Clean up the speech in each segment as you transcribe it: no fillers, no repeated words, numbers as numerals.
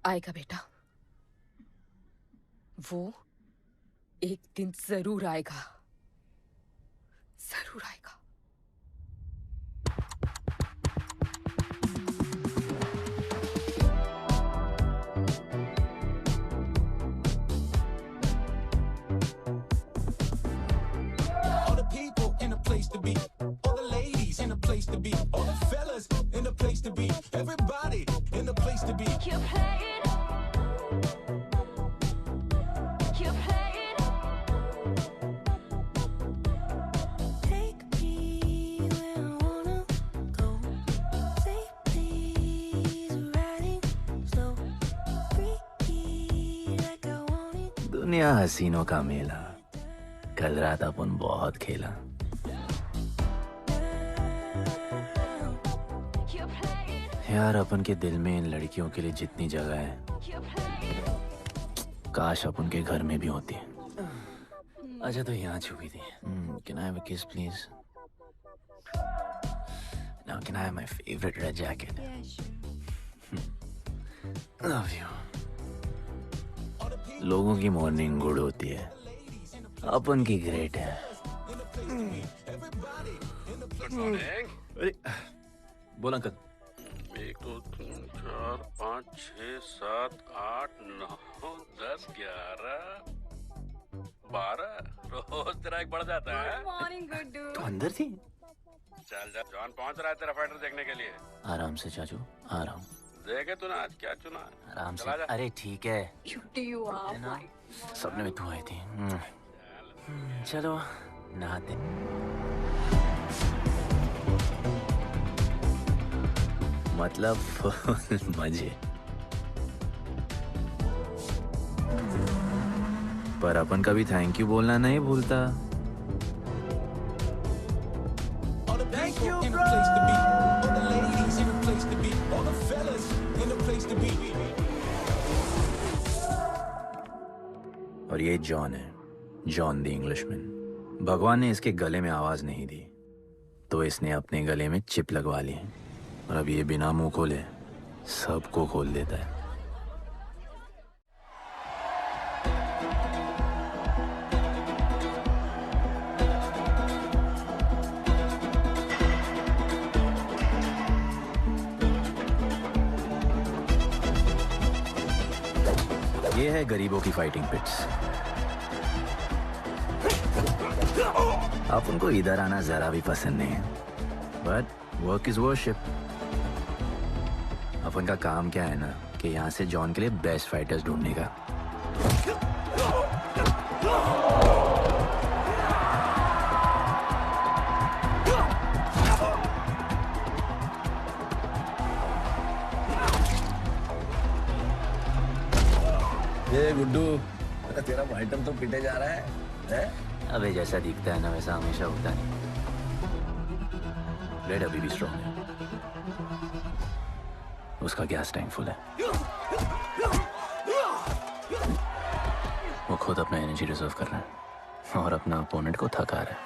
आएगा बेटा, वो एक दिन जरूर आएगा, जरूर आएगा। All the people in a place to be, all the ladies in a place to be, all the fellas in a place to be, everybody in a place to be. You play it. You play it. Take me where I wanna go. Say please, riding slow. Freaky like I want it. दुनिया हसीनों का मेला, कल रात अपन बहुत खेला। You play it. यार अपन के दिल में इन लड़कियों के लिए जितनी जगह है, You play it. काश अपन के घर में भी होती। अच्छा तो यहाँ छुपी थी। Can I have a kiss please? Now can I have my favorite red jacket? Love you. लोगों की मॉर्निंग गुड होती है, अपन की ग्रेट है। अरे बोल अंकल। 1 2 3 4 5 6 7 8 9 10 11 12 रोज तेरा एक बढ़ जाता है। मॉर्निंग गुड्डू। तो अंदर थी। चल जा, जॉन पहुंच रहा है तेरा फाइटर देखने के लिए। आराम से चाचू, आराम। देखे तूने आज क्या चुना है? आराम से। चला जा। अरे ठीक है, क्यूटी यू आर। ना सपने में तू आई थी। चलो नहाते। मतलब फुल मजे। पर अपन कभी थैंक यू बोलना नहीं भूलता। All the people in a place to be, all the ladies in a place to be, all the fellas in a place to be. और ये जॉन है, जॉन द इंग्लिशमैन। भगवान ने इसके गले में आवाज नहीं दी, तो इसने अपने गले में चिप लगवा ली, और अब ये बिना मुंह खोले सबको खोल देता है। ये है गरीबों की फाइटिंग पिट्स। आप उनको इधर आना जरा भी पसंद नहीं है, बट वर्क इज वर्शिप। अपन का काम क्या है ना कि यहाँ से जॉन के लिए बेस्ट फाइटर्स ढूंढने का। ये गुड्डू, तेरा फाइटर तो पिटे जा रहा है? अबे जैसा दिखता है ना वैसा हमेशा होता नहीं। ब्लेड अभी भी स्ट्रॉन्ग है, उसका गैस टैंक फुल है। वो खुद अपना एनर्जी रिजर्व कर रहा है और अपना अपोनेंट को थका रहा है।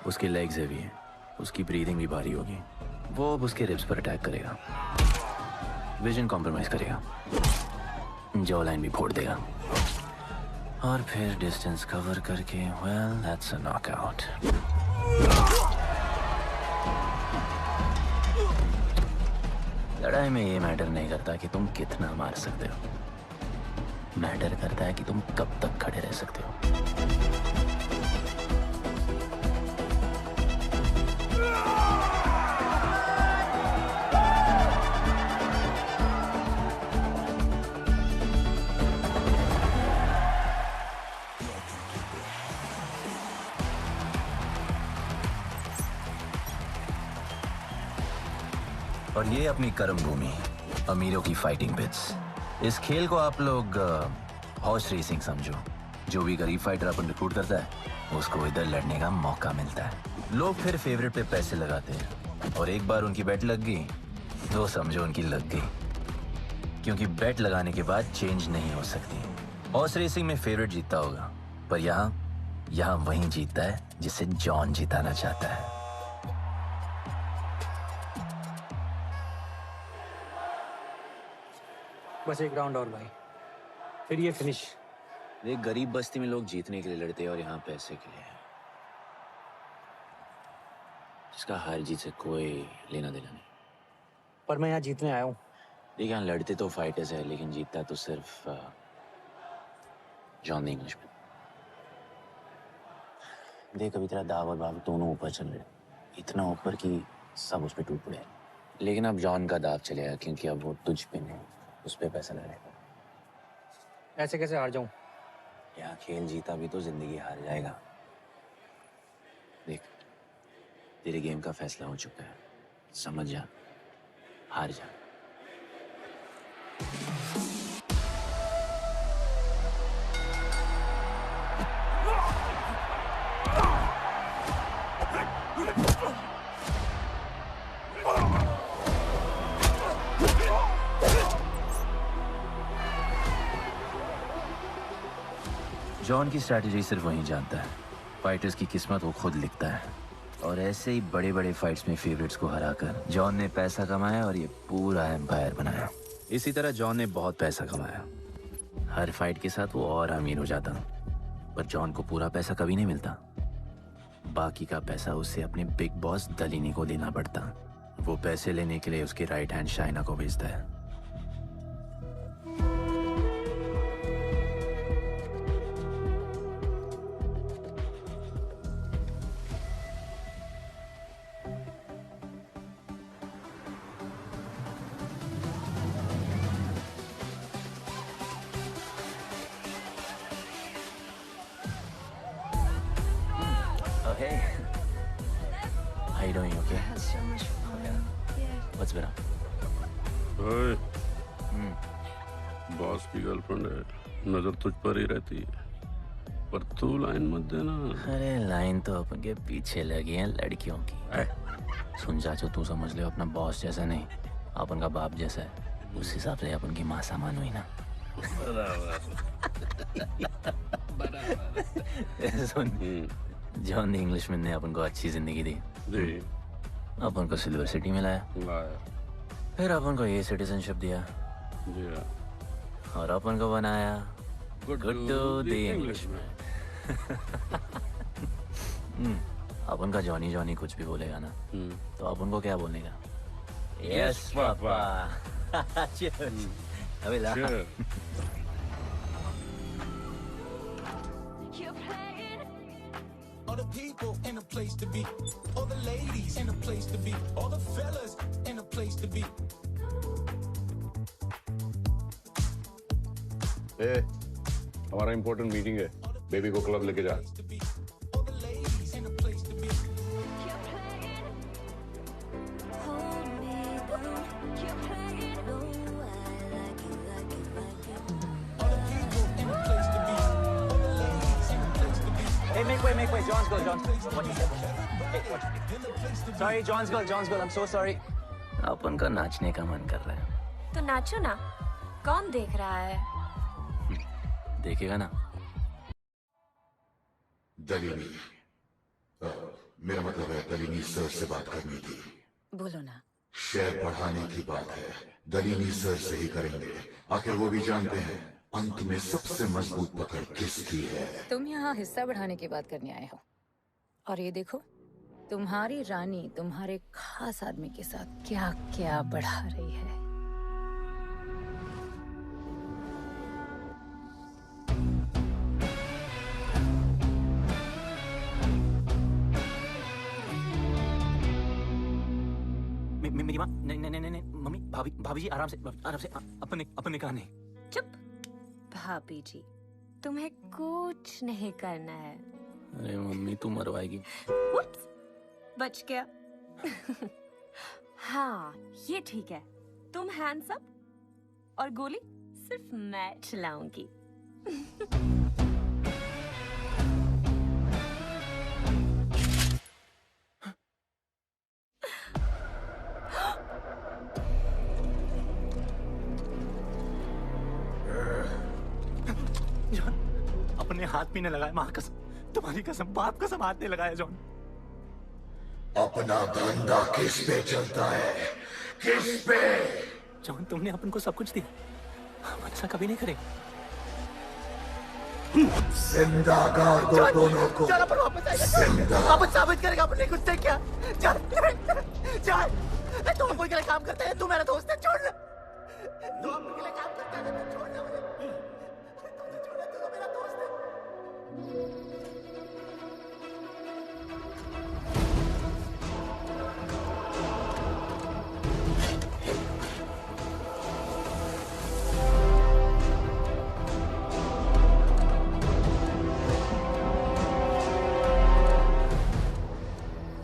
उसकी लेग्स हेवी है, उसकी ब्रीदिंग भी भारी होगी। वो अब उसके रिब्स पर अटैक करेगा, विजन कॉम्प्रोमाइज करेगा, जॉ लाइन भी फोड़ देगा, और फिर डिस्टेंस कवर करके वेल दैट्स अ नॉकआउट। लड़ाई में ये मैटर नहीं करता कि तुम कितना मार सकते हो, मैटर करता है कि तुम कब तक खड़े रह सकते हो। और ये अपनी कर्म भूमि, अमीरों की फाइटिंग पिट्स। इस खेल को आप लोग हॉर्स रेसिंग समझो। जो भी गरीब फाइटर अपन रिक्रूट करता है उसको इधर लड़ने का मौका मिलता है। लोग फिर फेवरेट पे पैसे लगाते हैं, और एक बार उनकी बेट लग गई तो समझो उनकी लग गई, क्योंकि बेट लगाने के बाद चेंज नहीं हो सकती। हॉर्स रेसिंग में फेवरेट जीतता होगा, पर यहाँ वही जीतता है जिसे जॉन जिताना चाहता है। बस एक राउंड और भाई, फिर ये फिनिश। एक गरीब बस्ती में लोग जीतने के लिए लड़ते हैं और यहाँ पैसे के लिए, जिसका हार जीत से कोई लेना देना नहीं। पर मैं यहाँ जीतने आया हूँ। देख, यहाँ लड़ते तो फाइटर्स है, लेकिन जीतता तो सिर्फ जॉन द इंग्लिशमैन। देख, अभी तेरा दाव और बाव दोनों ऊपर चल रहे, इतना ऊपर कि सब उस पर टूट पड़े। लेकिन अब जॉन का दाव चलेगा, क्योंकि अब वो तुझ पे नहीं, उस पे पैसा लड़ेगा। ऐसे कैसे हार जाऊँ? यहाँ खेल जीता भी तो जिंदगी हार जाएगा। देख, तेरे गेम का फैसला हो चुका है, समझ जा, हार जा। जॉन की स्ट्रैटेजी सिर्फ वही जानता है, फाइटर्स की किस्मत वो खुद लिखता है। और ऐसे ही बड़े बड़े फाइट्स में फेवरेट्स को हराकर जॉन ने पैसा कमाया और ये पूरा एम्पायर बनाया। इसी तरह जॉन ने बहुत पैसा कमाया, हर फाइट के साथ वो और अमीर हो जाता, पर जॉन को पूरा पैसा कभी नहीं मिलता। बाकी का पैसा उसे अपने बिग बॉस दलीनी को देना पड़ता। वो पैसे लेने के लिए उसके राइट हैंड शाइना को भेजता है। Hey, how you doing? Okay. Had so much fun. Yeah. What's better? ओए, बॉस की गर्लफ्रेंड है, नजर तुझ पर ही रहती है, पर तू लाइन मत देना। अरे लाइन तो अपन के पीछे लगी है लड़कियों की। सुन चाचो, तू समझ ले अपना बॉस जैसा नहीं, अपन का बाप जैसा है। उस हिसाब से अपन की माँ सामान हुई ना। सुन, जॉन द इंग्लिशमैन ने अपन को अच्छी जिंदगी दी, जी अपन को सिल्वर सिटी में लाया, लाया, फिर अपन को ये सिटीजनशिप दिया जी हाँ, और अपन को बनाया गुड्डू द इंग्लिशमैन। अपन का जॉनी जॉनी कुछ भी बोलेगा ना, तो अपन को क्या बोलेगा? Yes papa. अबे ला। Sure. You're playing. All the people in a place to be. All the ladies in a place to be. All the fellas in a place to be. ए, हमारा इम्पोर्टेंट मीटिंग है, baby को club लेके जा। All the ladies in a place to be. You're playing. Hold me down. You're playing. No, I like it, like it, like it. All the people in a place to be. All the ladies in a place to be. Hey, make way. John's girl, John. What you said? Hey, what? Sorry, John's girl. I'm so sorry. अपन का नाचने का मन कर रहा है, तो नाचो ना, कौन देख रहा है? देखेगा ना? दलीनी मेरा मतलब है दलीनी सर से बात करनी थी। बोलो ना। शेयर बढ़ाने की बात है, दलीनी सर से ही करेंगे। आखिर वो भी जानते हैं अंत में सबसे मजबूत पकड़ किसकी है। तुम यहाँ हिस्सा बढ़ाने की बात करने आए हो, और ये देखो तुम्हारी रानी तुम्हारे खास आदमी के साथ क्या क्या बढ़ा रही है। मेरी माँ, नहीं, मम्मी, भाभी जी, आराम से अपन ने कहा नहीं। चुप। भाभी जी, तुम्हें कुछ नहीं करना है। अरे मम्मी, तू मरवाएगी। Oops, बच गया। हाँ, ये ठीक है। तुम हैंड्स अप और गोली सिर्फ मैं चलाऊंगी। जॉन, अपने हाथ पीने लगाया, माँ कसम, तुम्हारी कसम, बाप कसम, हाथ नहीं लगाया जॉन। अपना धंधा किस पे चलता है, किस पे? जॉन, तुमने अपन को सब कुछ दिया, हम ऐसा कभी नहीं करेंगे। जिंदा कर दो दोनों को। चल अपन वापस आएगा। जिंदा। अपन साबित करेगा अपने कुछ से क्या। चल चल। तू अपन के लिए काम करता है, तू मेरा दोस्त है, छोड़। तू अपन के लिए काम करता है, तो छोड़ ना मुझे। तू छोड़, तू तो मेरा दोस्त है।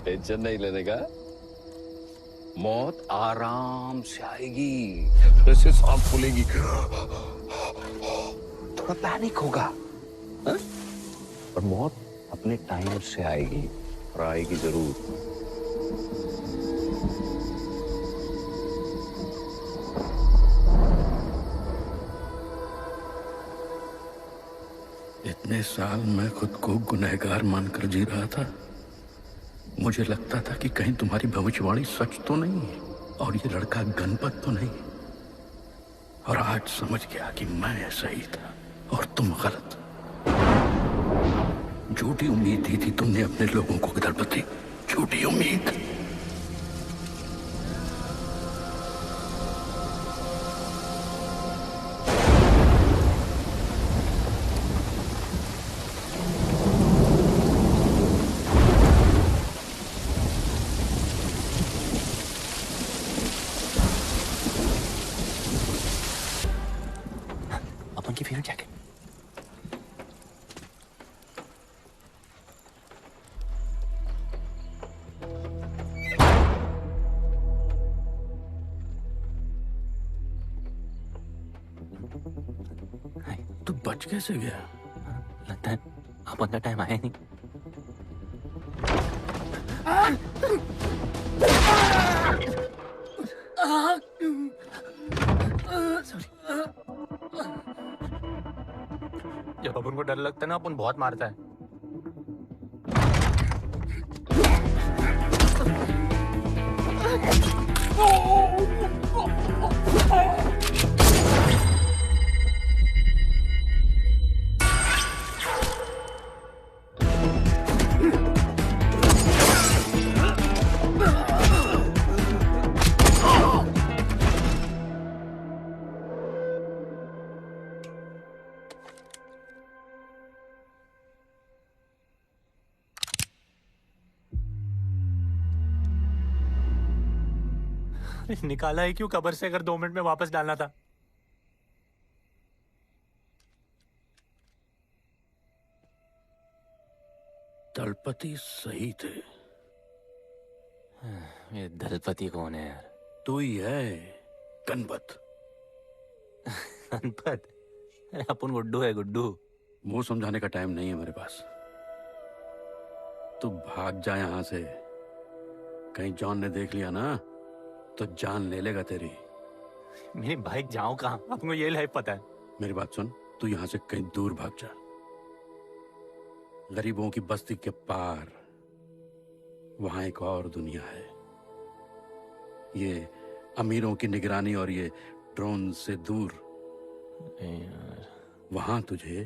टेंशन नहीं लेने का, मौत आराम से आएगी, जैसे सांप फूलेगी, थोड़ा पैनिक होगा, हाँ? पर मौत अपने टाइम से आएगी और आएगी जरूर। इतने साल मैं खुद को गुनहगार मानकर जी रहा था। मुझे लगता था कि कहीं तुम्हारी भविष्यवाणी सच तो नहीं है और ये लड़का गणपत तो नहीं। और आज समझ गया कि मैं सही था और तुम गलत। झूठी उम्मीद दी थी तुमने अपने लोगों को दलपति, झूठी उम्मीद। अपन की फेवरेट जैकेट। तू बच कैसे गया? लगता है अपन का टाइम आया नहीं। जब अपन को डर लगता है ना, अपन बहुत मारता है। निकाला है क्यों कब्र से, अगर 2 मिनट में वापस डालना था। दलपति सही थे। ये दलपति कौन है यार? तू ही है गणपत। गणपत? अरे अपन गुड्डू है, गुड्डू। मुंह समझाने का टाइम नहीं है मेरे पास। तू भाग जा यहां से। कहीं जॉन ने देख लिया ना तो जान ले लेगा तेरी। मेरी बाइक जाऊं कहाँ? आपको ये लाइफ पता है। मेरी बात सुन, तू यहां से कहीं दूर भाग जा। गरीबों की बस्ती के पार वहां एक और दुनिया है। ये अमीरों की निगरानी और ये ड्रोन से दूर। वहां तुझे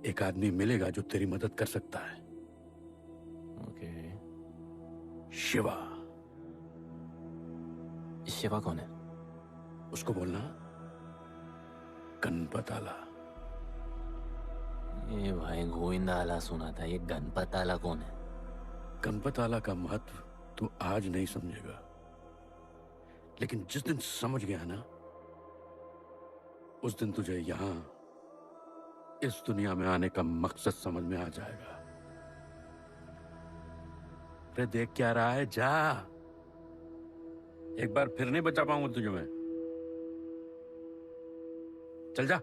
एक आदमी मिलेगा जो तेरी मदद कर सकता है। ओके। शिवा। शिवा कौन है? उसको बोलना गणपत आला। ये भाई गोविंदा आला सुना था, ये गणपत आला कौन है? गणपत आला का महत्व तू आज नहीं समझेगा, लेकिन जिस दिन समझ गया ना, उस दिन तुझे यहां इस दुनिया में आने का मकसद समझ में आ जाएगा। अरे देख क्या रहा है, जा। एक बार फिर नहीं बचा पाऊंगा तुझे मैं। चल जा।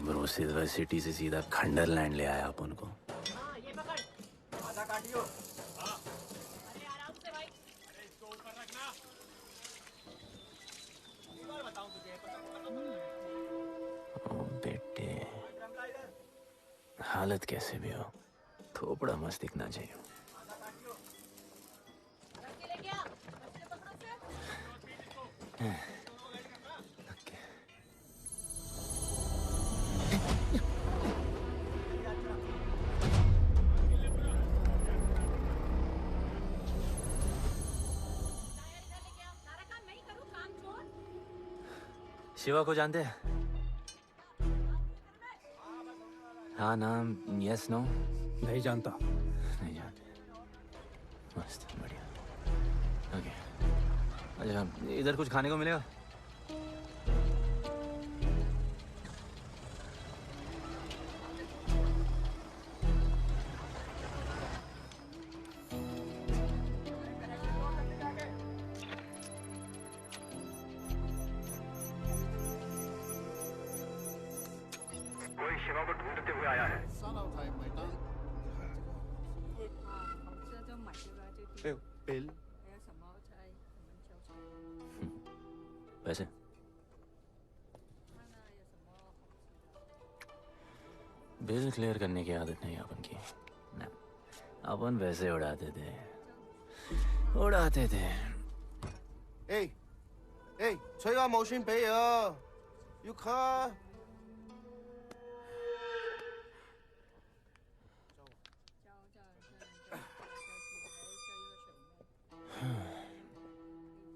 ब्रो सिल्वर सिटी से सीधा खंडरलैंड ले आया अपन को। ओ बेटे, हालत कैसे भी हो, थोपड़ा मस्त दिखना चाहिए। शिवा को जानते हैं? हाँ, नाम यस नो? नहीं जानता। नहीं जानते। मस्त, बढ़िया। ओके, अच्छा इधर कुछ खाने को मिलेगा? शिवा को ढूंढते हुए आया है। बिल पैसे? बिल क्लियर करने की आदत नहीं अपन की ना, अपन वैसे उड़ाते थे।吹下冇錢俾啊，要卡。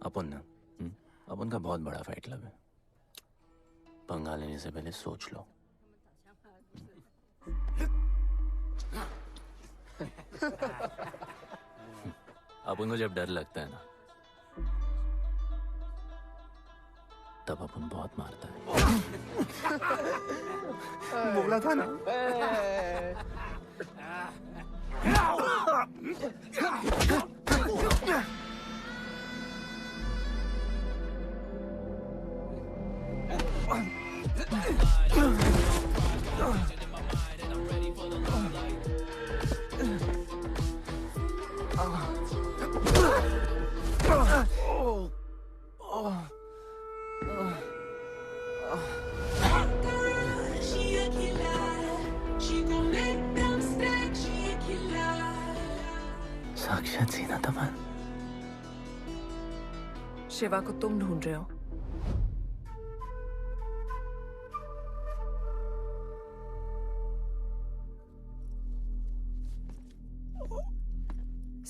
अपन ना, अपन का बहुत बड़ा फाइट क्लब है। पंगा लेने से पहले सोच लो। अपन को जब डर लगता है ना, तब अपन बहुत मारता है। बोला था ना। साक्षात सीना तमन। शिवा को तुम ढूंढ रहे हो?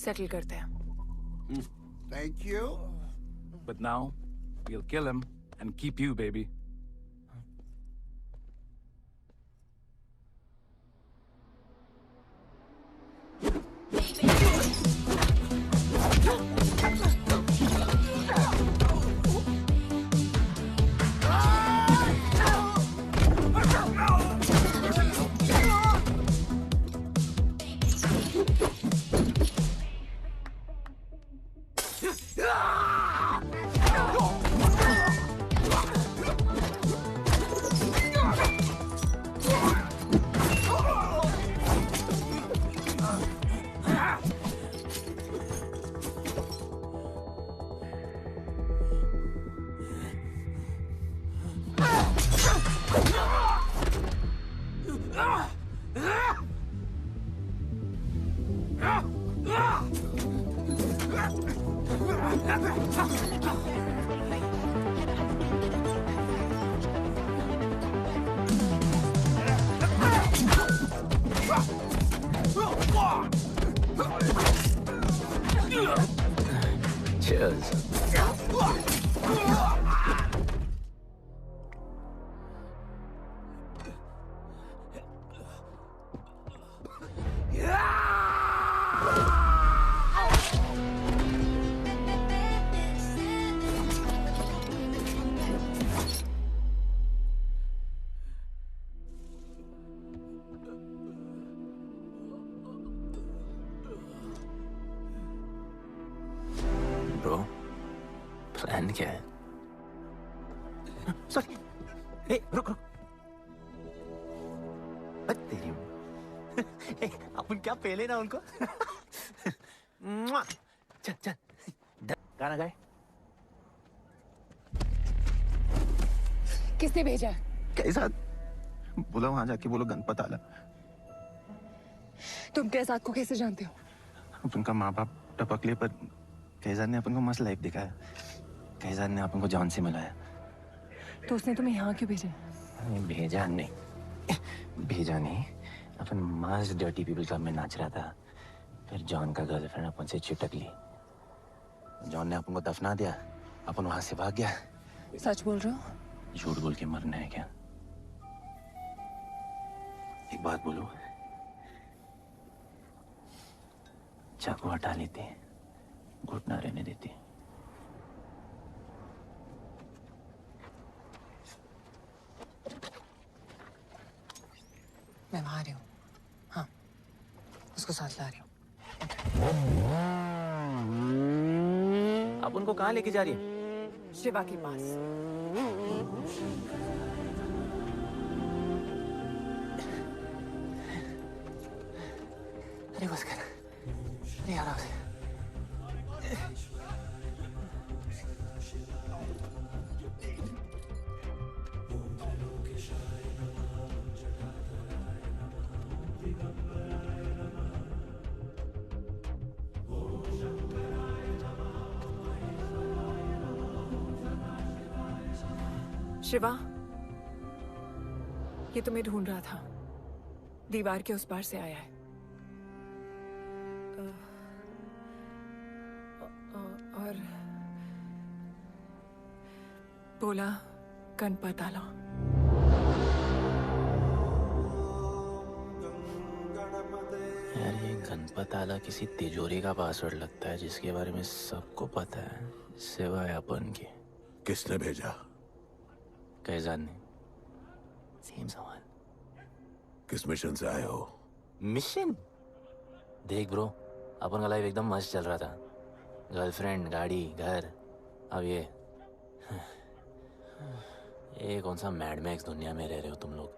सेटल करते हैं। Thank you. But now, we'll kill him and keep you, baby. Cheers. Bro, plan क्या है? सॉरी, रुक रुक। तेरी ए, अपन क्या पहले ना उनको मुआ। चल चल गाना गाए। किसने भेजा? कैसा बोला वहां जाके बोलो गणपत आला। तुम कैसाद को कैसे जानते हो? अपन का माँ बाप टपकले पर कैसाद ने अपन को मस्त लाइफ दिखाया। कैसाद ने अपन को जॉन से मिलाया। तो उसने तुम्हें यहाँ क्यों भेजा? भेजा नहीं अपन मस्त डर्टी पीपल क्लब में नाच रहा था। फिर जॉन का गर्लफ्रेंड अपन से चिपक ली। जॉन ने अपन को दफना दिया। अपन वहां से भाग गया। सच बोल रहे हो? झूठ बोल के मरना है क्या? एक बात बोलूं, चाकू हटा लेते, घुटना रहने देते। मैं वहां आ रही हूँ। हाँ, उसको साथ ला रही हूँ। आप उनको कहाँ लेके जा रही है? शिवा के पास। अरे बस कर, अरे आराम से। शिवा, ये तुम्हें ढूंढ रहा था। दीवार के उस पार से आया है। और बोला गणपत आला। यार ये गणपत आला किसी तिजोरी का पासवर्ड लगता है जिसके बारे में सबको पता है सिवाय अपन के। किसने भेजा? कैसाद ने। सेम सवाल। किस मिशन से आए हो? मिशन? देख ब्रो, अपन का लाइफ एकदम मस्त चल रहा था। गर्लफ्रेंड, गाड़ी, घर। अब ये कौन सा मैड मैक्स दुनिया में रह रहे हो तुम लोग।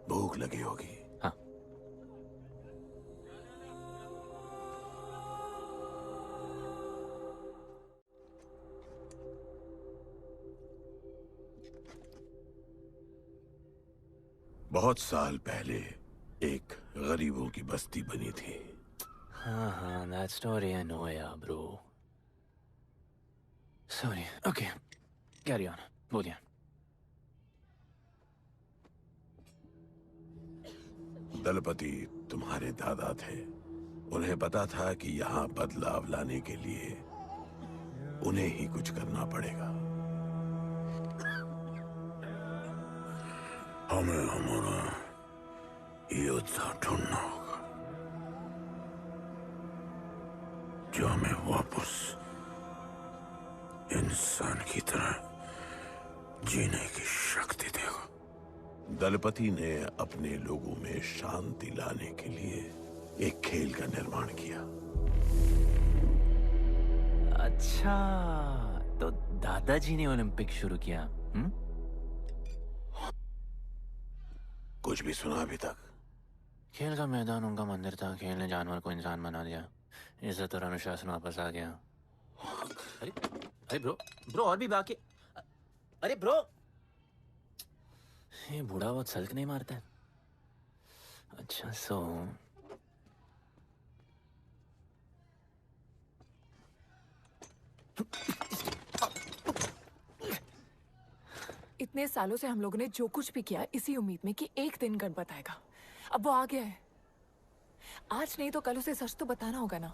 भूख लगी होगी। हाँ। बहुत साल पहले एक गरीबों की बस्ती बनी थी। हाँ, that story I know, yeah, bro. Sorry. Okay, carry on. बोलिए। दलपति तुम्हारे दादा थे। उन्हें पता था कि यहाँ बदलाव लाने के लिए उन्हें ही कुछ करना पड़ेगा। हमें हमारा योद्धा ढूंढना होगा जो हमें वापस इंसान की तरह जीने की शक्ति देगा। दलपति ने अपने लोगों में शांति लाने के लिए एक खेल का निर्माण किया। अच्छा, तो दादाजी ने ओलंपिक शुरू किया। कुछ भी सुना अभी तक? खेल का मैदान उनका मंदिर था। खेल ने जानवर को इंसान बना दिया। इज्जत और अनुशासन वापस आ गया। अरे ब्रो और भी बाकी। अरे ब्रो, ये बूढ़ा बहुत सल्क नहीं मारता है। अच्छा इतने सालों से हम लोगों ने जो कुछ भी किया इसी उम्मीद में कि एक दिन गणपत आएगा। अब वो आ गया है। आज नहीं तो कल उसे सच तो बताना होगा ना।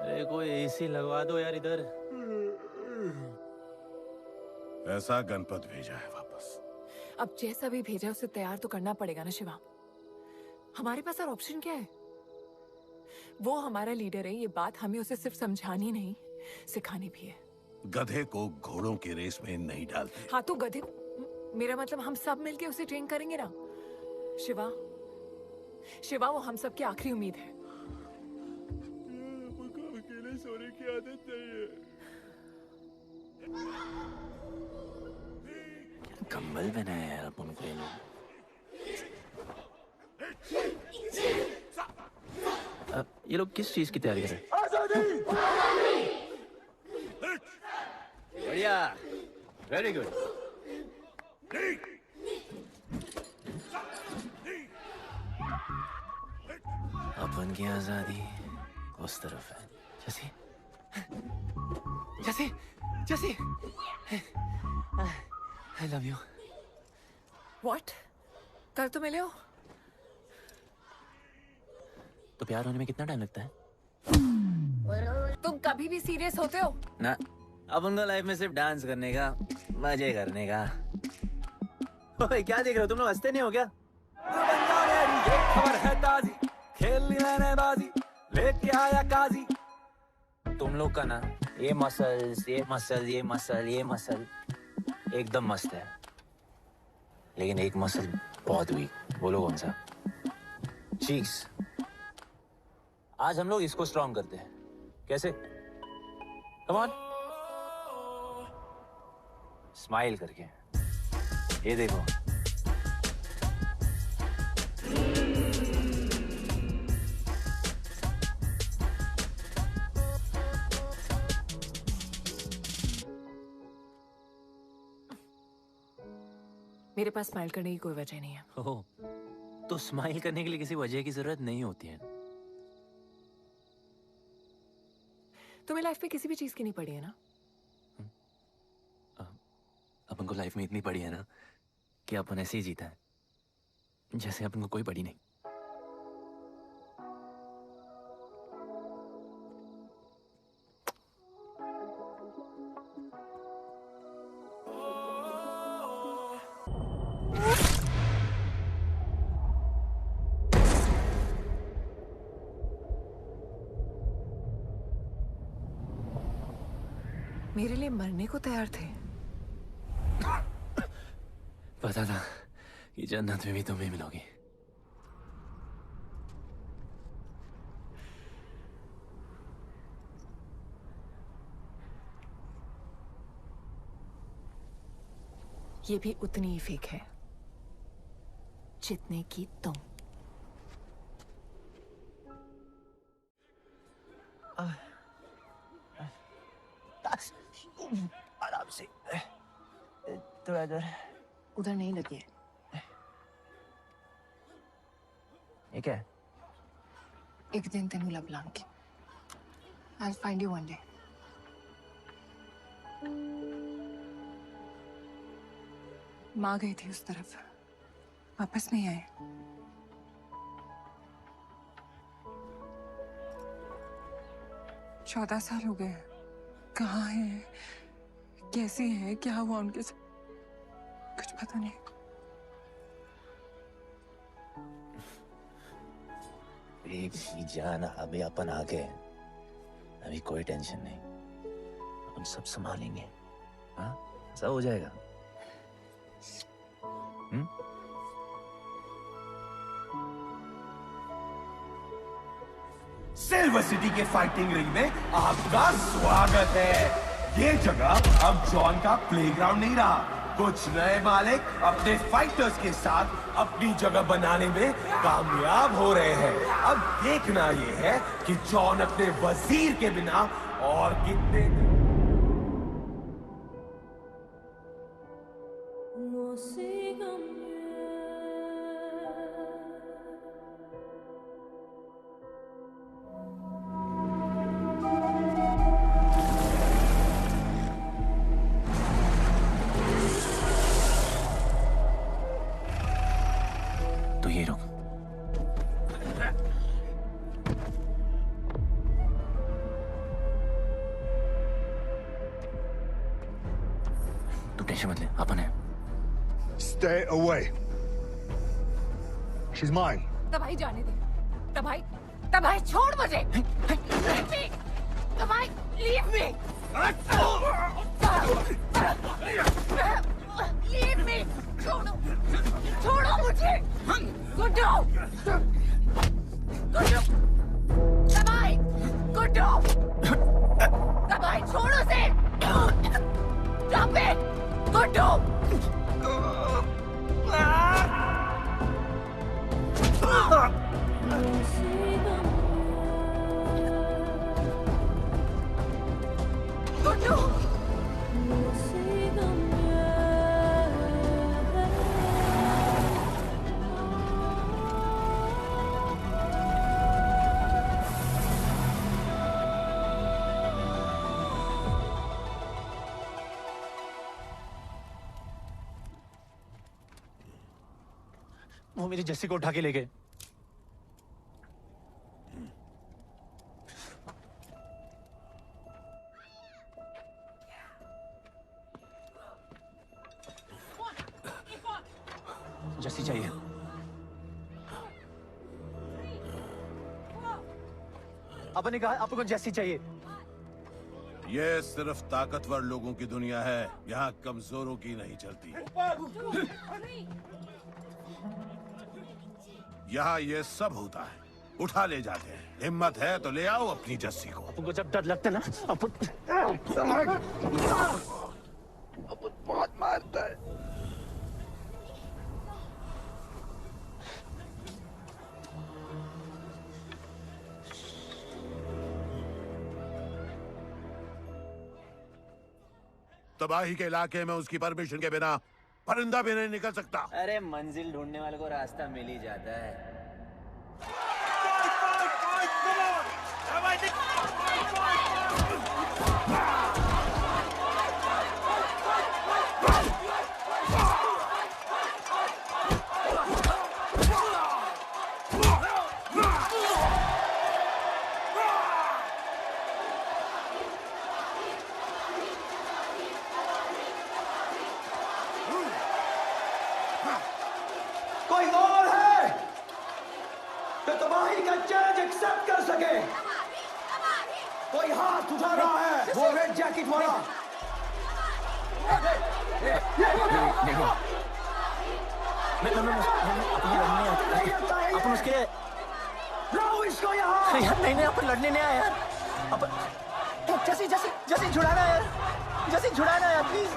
अरे कोई एसी लगवा दो यार इधर। ऐसा गणपत भेजा है वापस। अब जैसा भी भेजा है उसे तैयार तो करना पड़ेगा ना शिवा। हमारे पास और ऑप्शन क्या है? वो हमारा लीडर है। ये बात हमें उसे सिर्फ समझानी नहीं सिखानी भी है। गधे को घोड़ों की रेस में नहीं डालते। हाँ तो गधे, मेरा मतलब हम सब मिलके उसे ट्रेन करेंगे ना। शिवा, शिवा वो हम सब की आखिरी उम्मीद है। मुझको अकेले सोने की आदत नहीं है। कंबल बनाया यार अपन को ये लोग। ये लोग किस चीज की तैयारी कर रहे हैं? बढ़िया, वेरी गुड। अपन की आजादी उस तरफ है। जैसे जैसे जैसे आई लव यू। What? कल तो मिले हो। तो प्यार होने में कितना टाइम लगता है? तुम कभी भी सीरियस होते हो? ना, अपन को लाइफ में सिर्फ डांस करने का, मजे करने का। ओए क्या देख रहे हो तुम लोग, हंसते नहीं हो क्या? ये खबर है ताजी, खेलनी मैंने बाजी, लेके आया काजी। तुम लोग का ना ये मसल्स, ये मसल, ये मसल, ये मसल एकदम मस्त है, लेकिन एक मसल बहुत वीक। बोलो कौन सा? चीक्स। आज हम लोग इसको स्ट्रॉन्ग करते हैं। कैसे? कम ऑन, स्माइल करके। ये देखो, मेरे पास स्माइल करने की कोई वजह नहीं है। ओह, तो स्माइल करने के लिए किसी वजह की जरूरत नहीं होती है। तुम्हें लाइफ में किसी भी चीज की नहीं पड़ी है ना? अपन को लाइफ में इतनी पड़ी है ना कि अपन ऐसे ही जीता है जैसे अपन को कोई पड़ी नहीं। मेरे लिए मरने को तैयार थे। पता था कि जन्नत में भी तुम्हें मिलोगी। ये भी उतनी ही फेक है जितने की तुम। आराम से, थोड़ा इधर। उधर नहीं लगी है। ये क्या है? एक दिन तेनू लब लाऊंगी। I'll find you one day. माँ गई थी उस तरफ, वापस नहीं आए। चौदह साल हो गए। कहाँ है, कैसी है, क्या हुआ उनके साथ, कुछ पता नहीं। बेबी जान, अभी अपन आ गए, अभी कोई टेंशन नहीं, अपन सब संभालेंगे। हाँ, सब हो जाएगा। सिल्वर सिटी के फाइटिंग रिंग में आपका स्वागत है। ये जगह अब जॉन का प्लेग्राउंड नहीं रहा। कुछ नए मालिक अपने फाइटर्स के साथ अपनी जगह बनाने में कामयाब हो रहे हैं। अब देखना ये है कि जॉन अपने वजीर के बिना और कितने तो ये रुक। तू टेंशन मत ले, अपन है। Stay away. She's mine. तबाही जाने दे। तबाही, तबाही छोड़ मुझे। तबाही, leave me. गुड्डू! गुड्डू! दबाई! गुड्डू! दबाई, छोड़ उसे! Stop it! गुड्डू! गुड्डू! वो मेरी जस्सी को उठा के ले गए। जस्सी चाहिए। अपन ने कहा आपको जस्सी चाहिए। ये सिर्फ ताकतवर लोगों की दुनिया है, यहाँ कमजोरों की नहीं चलती। यहाँ ये सब होता है, उठा ले जाते हैं। हिम्मत है तो ले आओ अपनी जस्सी को। अपन को जब डर लगता है ना, अपन बहुत मारता है। तबाही के इलाके में उसकी परमिशन के बिना परिंदा भी नहीं निकल सकता। अरे मंजिल ढूंढने वाले को रास्ता मिल ही जाता है। कोई और है जो तबाही का चैलेंज एक्सेप्ट कर सके? कोई हाथ उठा रहा है? वो रेड जैकेट वाला। अपन उसके लाओ इसको यहाँ। यार नहीं अपन लड़ने नहीं आए यार। अपन जैसी जैसी जैसी छुड़ाना यार, जैसी छुड़ाना यार प्लीज।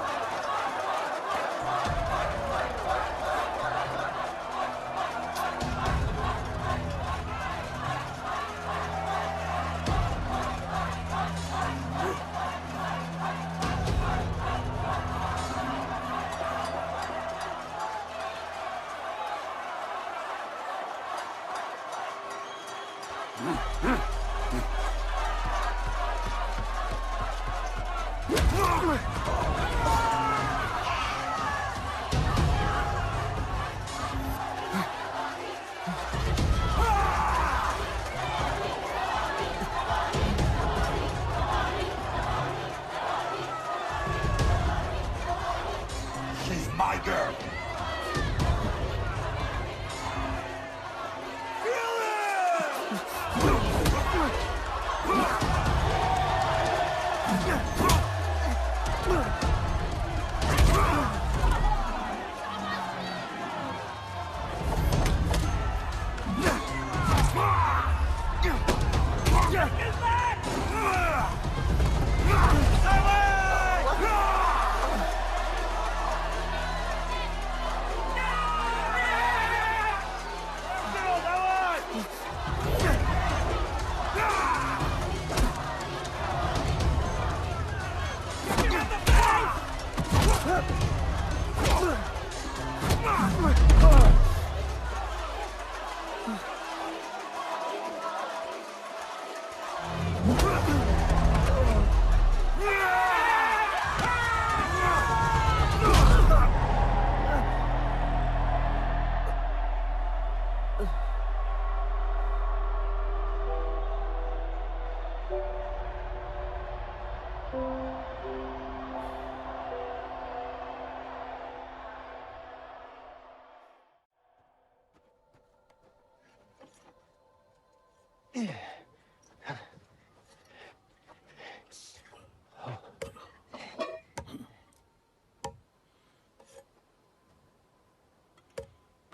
She's my girl.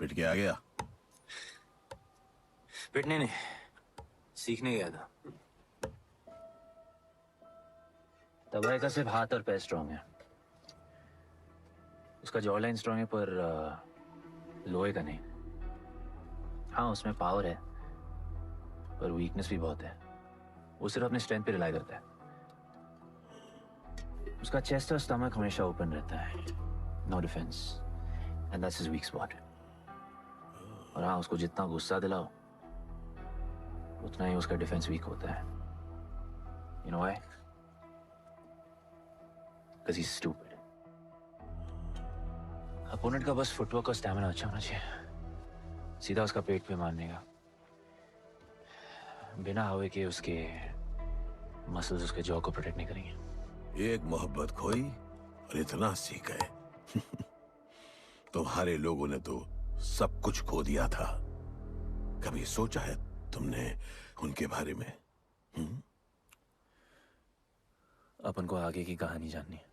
पिट के आ गया। पिटने नहीं, सीखने गया था। तबाही का सिर्फ हाथ और पैर स्ट्रांग है, उसका जॉ लाइन स्ट्रांग है, पर लोहे का नहीं। हाँ, उसमें पावर है, पर वीकनेस भी बहुत है। वो सिर्फ अपने स्ट्रेंथ पे रिलाई करता है। उसका चेस्ट और स्टमक हमेशा ओपन रहता है, no defence, and that's his weak spot. और हाँ, उसको जितना गुस्सा दिलाओ उतना ही उसका डिफेंस वीक होता है। You know why? Because he is stupid. Opponent का बस फुटवर्क और स्टैमिना अच्छा होना चाहिए, सीधा उसका पेट पे मारने का, बिना हवा के। उसके मसल्स उसके जॉ को प्रोटेक्ट नहीं करेंगे। एक मोहब्बत खोई और इतना सीख गए। तुम्हारे लोगों ने तो सब कुछ खो दिया था। कभी सोचा है तुमने उनके बारे में? अपन को आगे की कहानी जाननी है।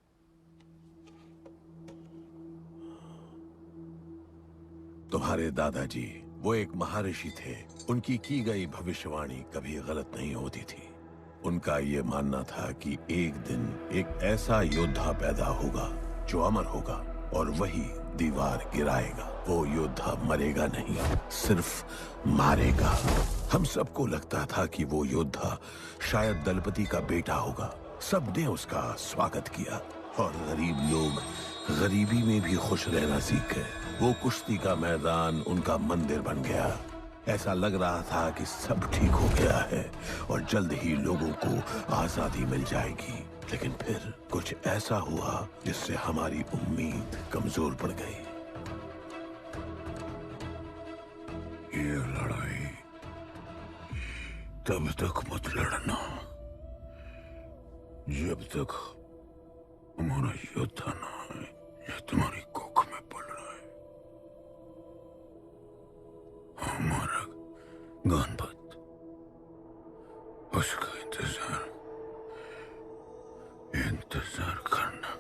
तुम्हारे दादाजी वो एक महर्षि थे। उनकी की गई भविष्यवाणी कभी गलत नहीं होती थी। उनका ये मानना था कि एक दिन एक ऐसा योद्धा पैदा होगा जो अमर होगा और वही दीवार गिराएगा। वो योद्धा मरेगा नहीं, सिर्फ मारेगा। हम सबको लगता था कि वो योद्धा शायद दलपति का बेटा होगा। सबने उसका स्वागत किया और गरीब लोग गरीबी में भी खुश रहना सीख गए। वो कुश्ती का मैदान उनका मंदिर बन गया। ऐसा लग रहा था कि सब ठीक हो गया है और जल्द ही लोगों को आजादी मिल जाएगी। लेकिन फिर कुछ ऐसा हुआ जिससे हमारी उम्मीद कमजोर पड़ गई। ये लड़ाई तब तक मत लड़ना जब तक हमारा योद्धा ना है या तुम्हारी कोख में पड़ रहा है। हमारा गणपत, उसका इंतजार करना।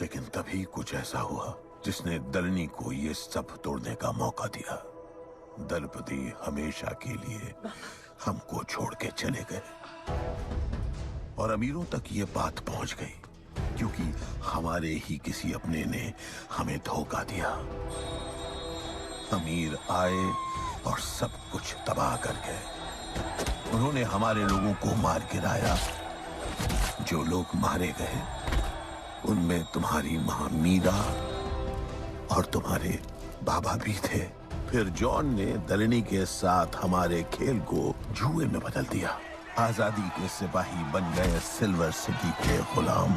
लेकिन तभी कुछ ऐसा हुआ जिसने दलनी को ये सब तोड़ने का मौका दिया। दलपति हमेशा के लिए हमको छोड़ के चले गए और अमीरों तक ये बात पहुंच गई क्योंकि हमारे ही किसी अपने ने हमें धोखा दिया। अमीर आए और सब कुछ तबाह कर गए। उन्होंने हमारे लोगों को मार गिराया। जो लोग मारे गए उनमें तुम्हारी मां मीरा और तुम्हारे बाबा भी थे। फिर जॉन ने दलनी के साथ हमारे खेल को जुए में बदल दिया। आजादी के सिपाही बन गए सिल्वर सिटी के गुलाम।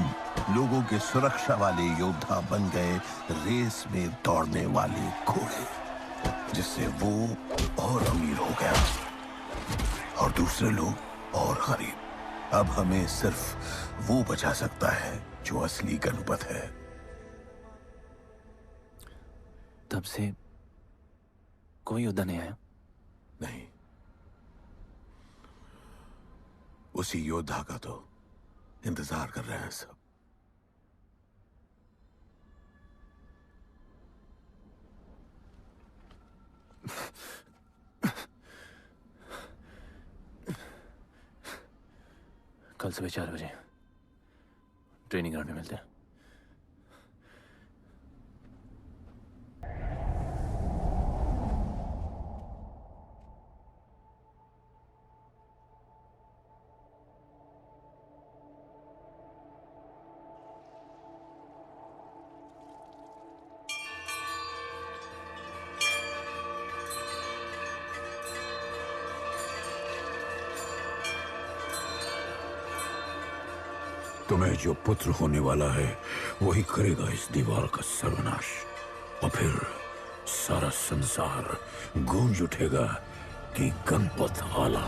लोगों के सुरक्षा वाले योद्धा बन गए रेस में दौड़ने वाले घोड़े, जिससे वो और अमीर हो गया और दूसरे लोग और गरीब। अब हमें सिर्फ वो बचा सकता है जो असली गणपत है। तब से कोई योद्धा नहीं आया? नहीं, उसी योद्धा का तो इंतजार कर रहे हैं सब। कल सुबह 4 बजे ट्रेनिंग ग्राउंड में मिलते हैं। तुम्हें जो पुत्र होने वाला है वही करेगा इस दीवार का सर्वनाश। और फिर सारा संसार गूंज उठेगा कि गणपत आला।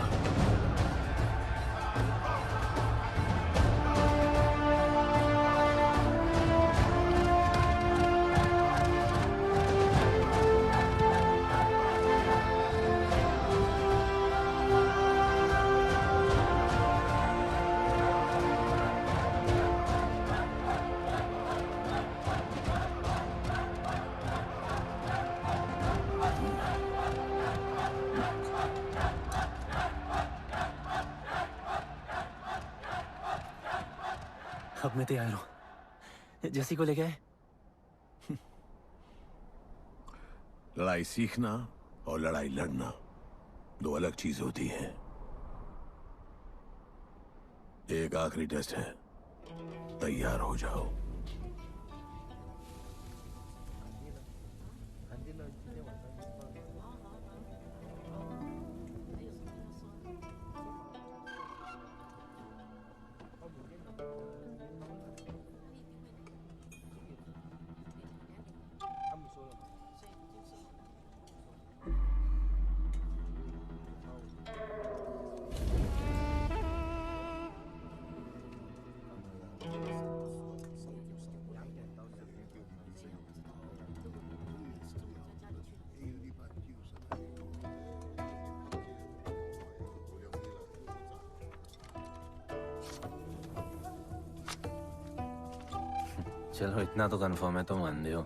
अब मैं तैयार हूं। जैसी को ले गए। लड़ाई सीखना और लड़ाई लड़ना दो अलग चीज होती है। एक आखिरी टेस्ट है, तैयार हो जाओ। चलो इतना तो कंफर्म है तो मान दो।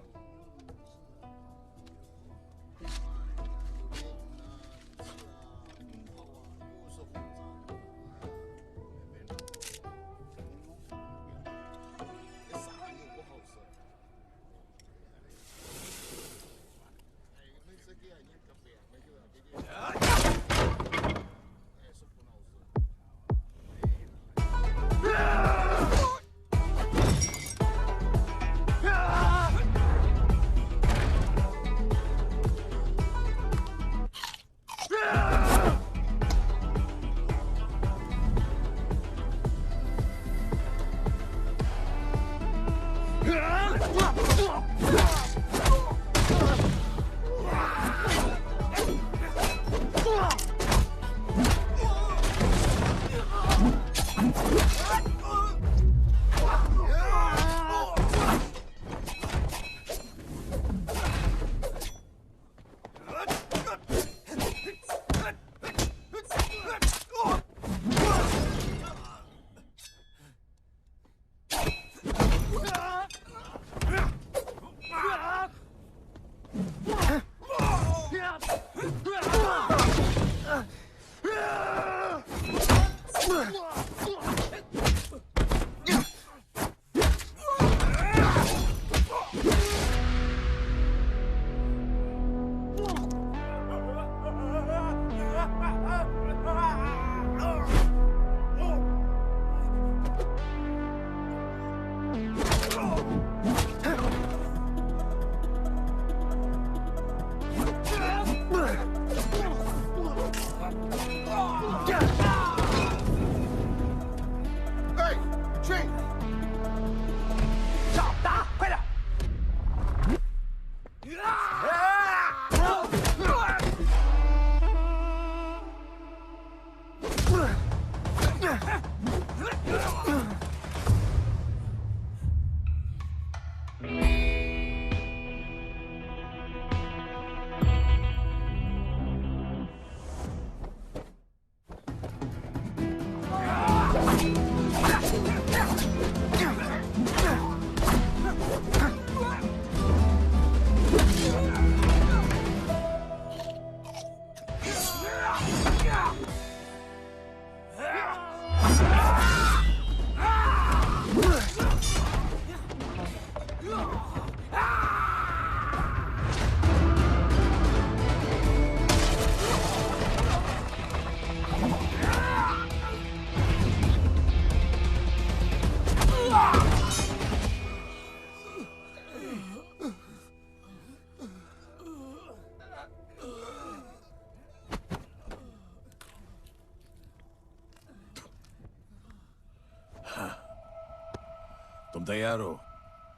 तुम तैयार हो?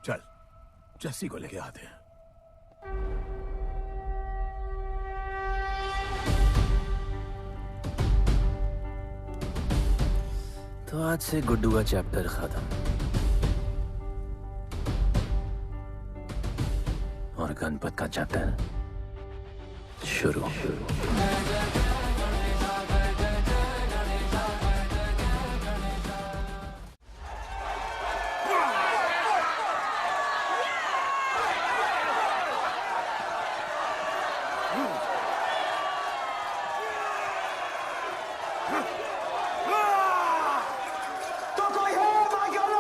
चल जस्सी को लेके आते हैं। तो आज से गुड्डू का चैप्टर खत्म और गणपत का चैप्टर शुरू। तो कोई है Michael?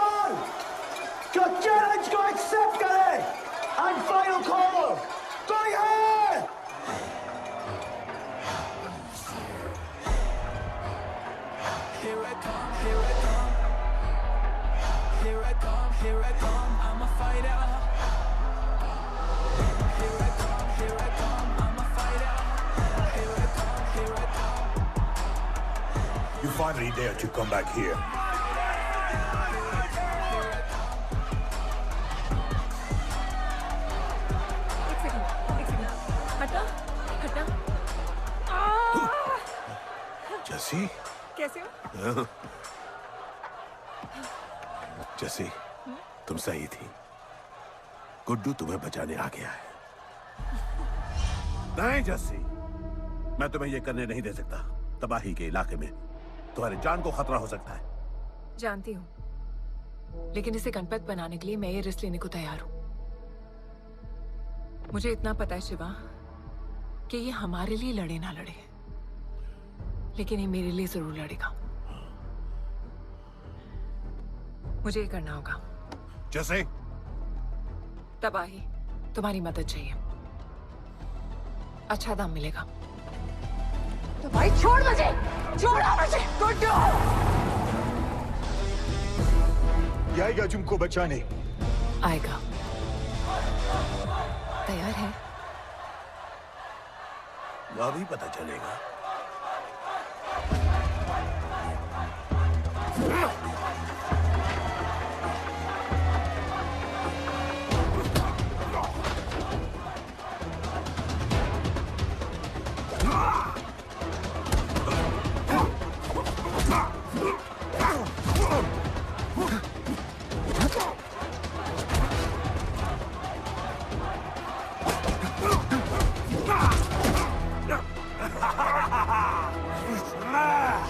here I come, I'm a fighter. Here I come, I'm a fighter. Here I come. You finally dared to come back here. एक सेकंड हटा हटा जसी कैसे हो जसी तुम सही थी। गुड्डू तुम्हें बचाने आ गया है। नहीं जसी, मैं तुम्हें यह करने नहीं दे सकता। तबाही के इलाके में तुम्हारी जान को खतरा हो सकता है। जानती हूँ, लेकिन इसे गणपत बनाने के लिए मैं ये रिस्क लेने को तैयार हूँ। मुझे इतना पता है शिवा कि ये हमारे लिए लड़े ना लड़े, लेकिन ये मेरे लिए जरूर लड़ेगा। मुझे ये करना होगा। जैसे तबाही, तुम्हारी मदद चाहिए। अच्छा दाम मिलेगा। तो भाई छोड़ मुझे, छोड़ो मुझे। गुड्डू आएगा तुमको बचाने। आएगा। तैयार है? अभी पता चलेगा।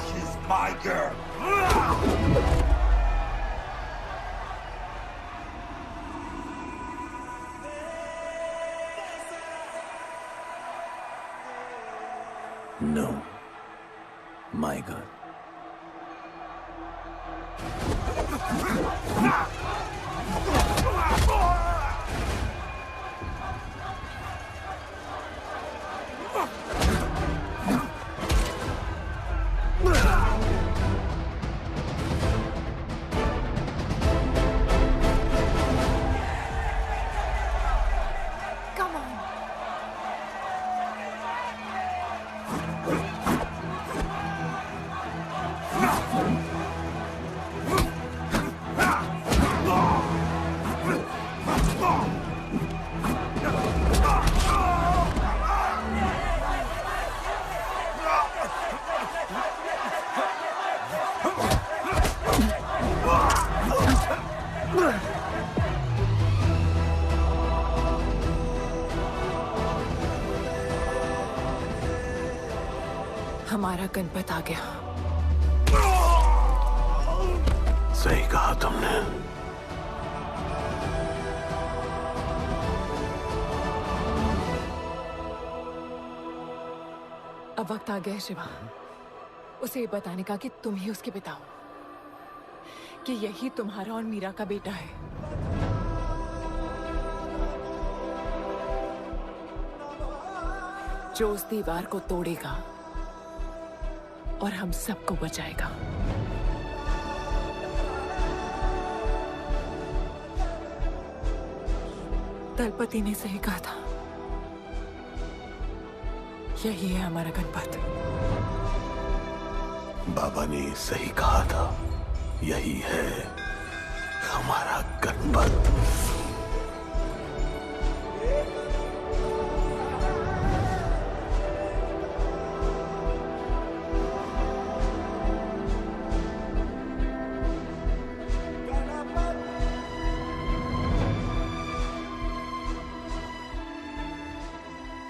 She's my girl. No, my girl. Come on. हमारा गणपत आ गया। सही कहा तुमने। अब वक्त आ गया है शिवा, उसे ये बताने का कि तुम ही उसके पिता हो, कि यही तुम्हारा और मीरा का बेटा है। जो उस दीवार को तोड़ेगा और हम सबको बचाएगा। दलपति ने सही कहा था, यही है हमारा गणपत। बाबा ने सही कहा था, यही है हमारा गणपत।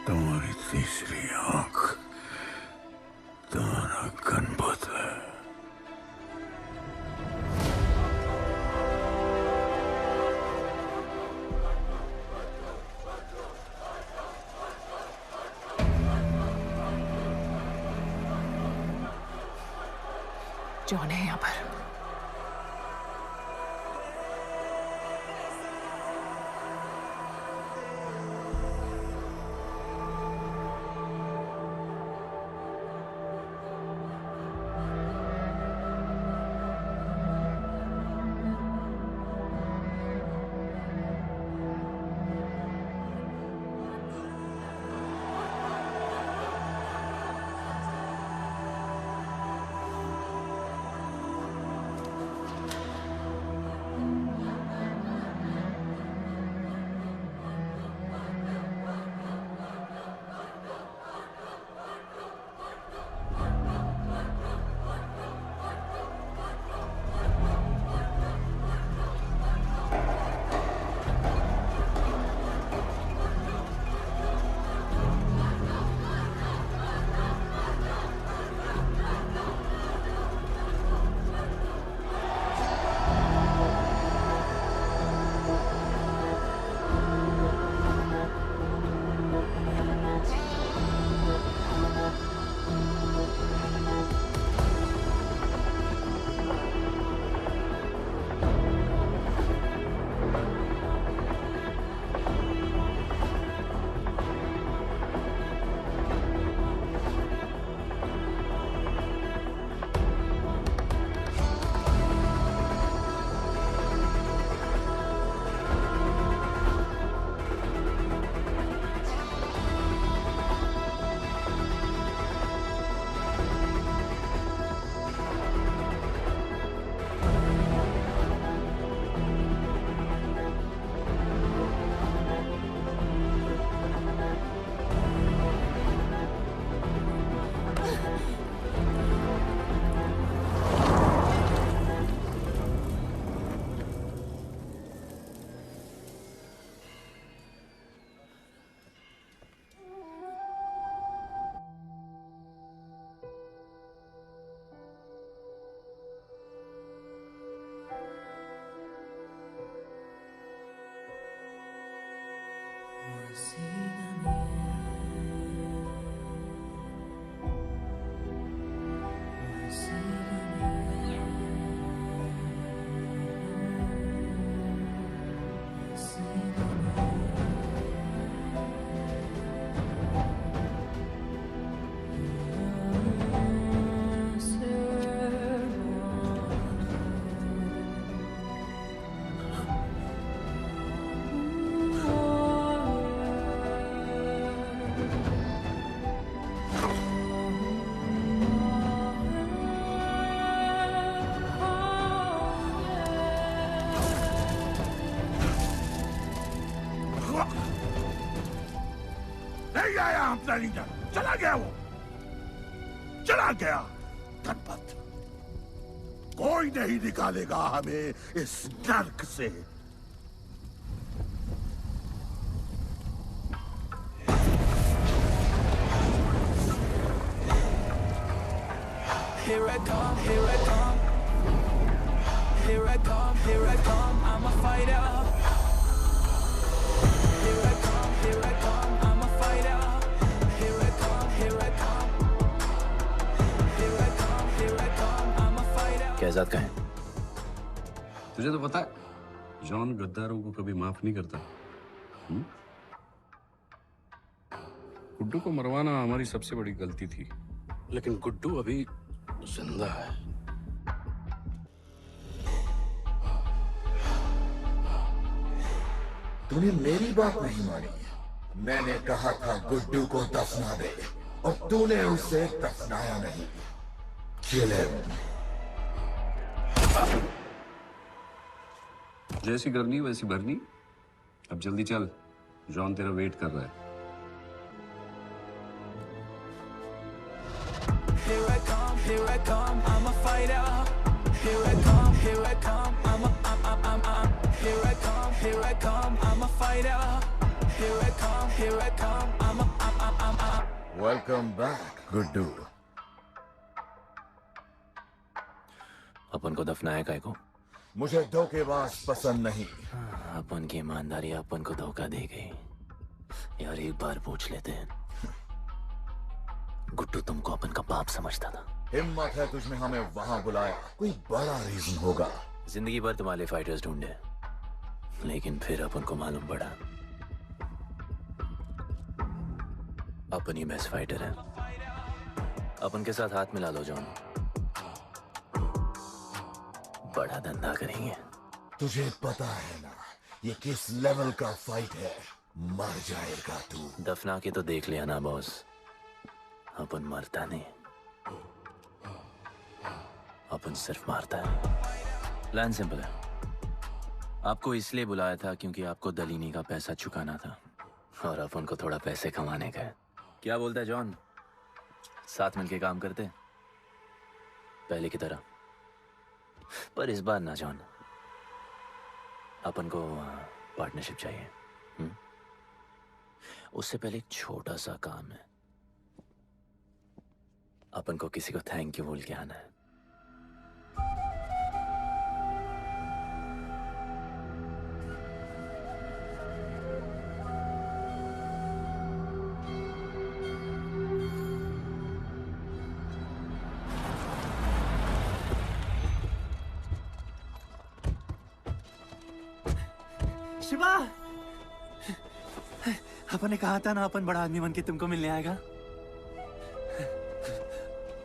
तुम्हारी तीसरी आंख तुम्हारा गणपत है। जॉन है यहाँ पर। नहीं आया अपना लीडर, चला गया वो, चला गया। गणपत, कोई नहीं निकालेगा हमें इस नर्क से। Here I come, here I come. Here I come, here I come. I'm a fighter. Here I come, here I come. I'm a fighter. Here I come, here I come. Here I come, here I come. I'm a fighter. Kaizad का है? तुझे तो पता है John गद्दारों को कभी माफ नहीं करता। गुड्डू को मरवाना हमारी सबसे बड़ी गलती थी, लेकिन गुड्डू अभी जिंदा है। तूने मेरी बात नहीं मानी। मैंने कहा था गुड्डू को दफना दे और तूने उसे दफनाया नहीं। Kill him. जैसी करनी वैसी भरनी। अब जल्दी चल, जॉन तेरा वेट कर रहा है। Here I come, here I come. I'm a fighter. Here I come, here I come. I'm here I come, here I come. I'm a fighter. Here I come, here I come. I'm Welcome back, Guddu. अपन को दफनाया काय को? मुझे धोखेबाज पसंद नहीं। अपन की ईमानदारी अपन को धोखा दे गई। यार एक बार पूछ लेते हैं, गुड्डू तुमको अपन का बाप समझता था। हिम्मत है तुझमें हमें वहां बुलाया, कोई बड़ा रीजन होगा। जिंदगी भर तुम्हारे फाइटर्स ढूंढे, लेकिन फिर अपन को मालूम पड़ा अपन ही बेस्ट फाइटर है। अपन के साथ हाथ मिला लो जॉन, बड़ा धंधा करेंगे। तुझे पता है ना ये किस लेवल का फाइट है? मर जाएगा तू। दफना के तो देख लिया ना बॉस, अपन मरता नहीं, अपन सिर्फ मारता है। प्लान सिंपल है, आपको इसलिए बुलाया था क्योंकि आपको दलीनी का पैसा चुकाना था और अपन को थोड़ा पैसे कमाने का है। क्या बोलता है जॉन, साथ मिलके काम करते पहले की तरह? पर इस बार ना जॉन, अपन को पार्टनरशिप चाहिए। उससे पहले एक छोटा सा काम है, अपन को किसी को थैंक यू बोल के आना है। शिवा, अपन ने कहा था ना अपन बड़ा आदमी बन के तुमको मिलने आएगा।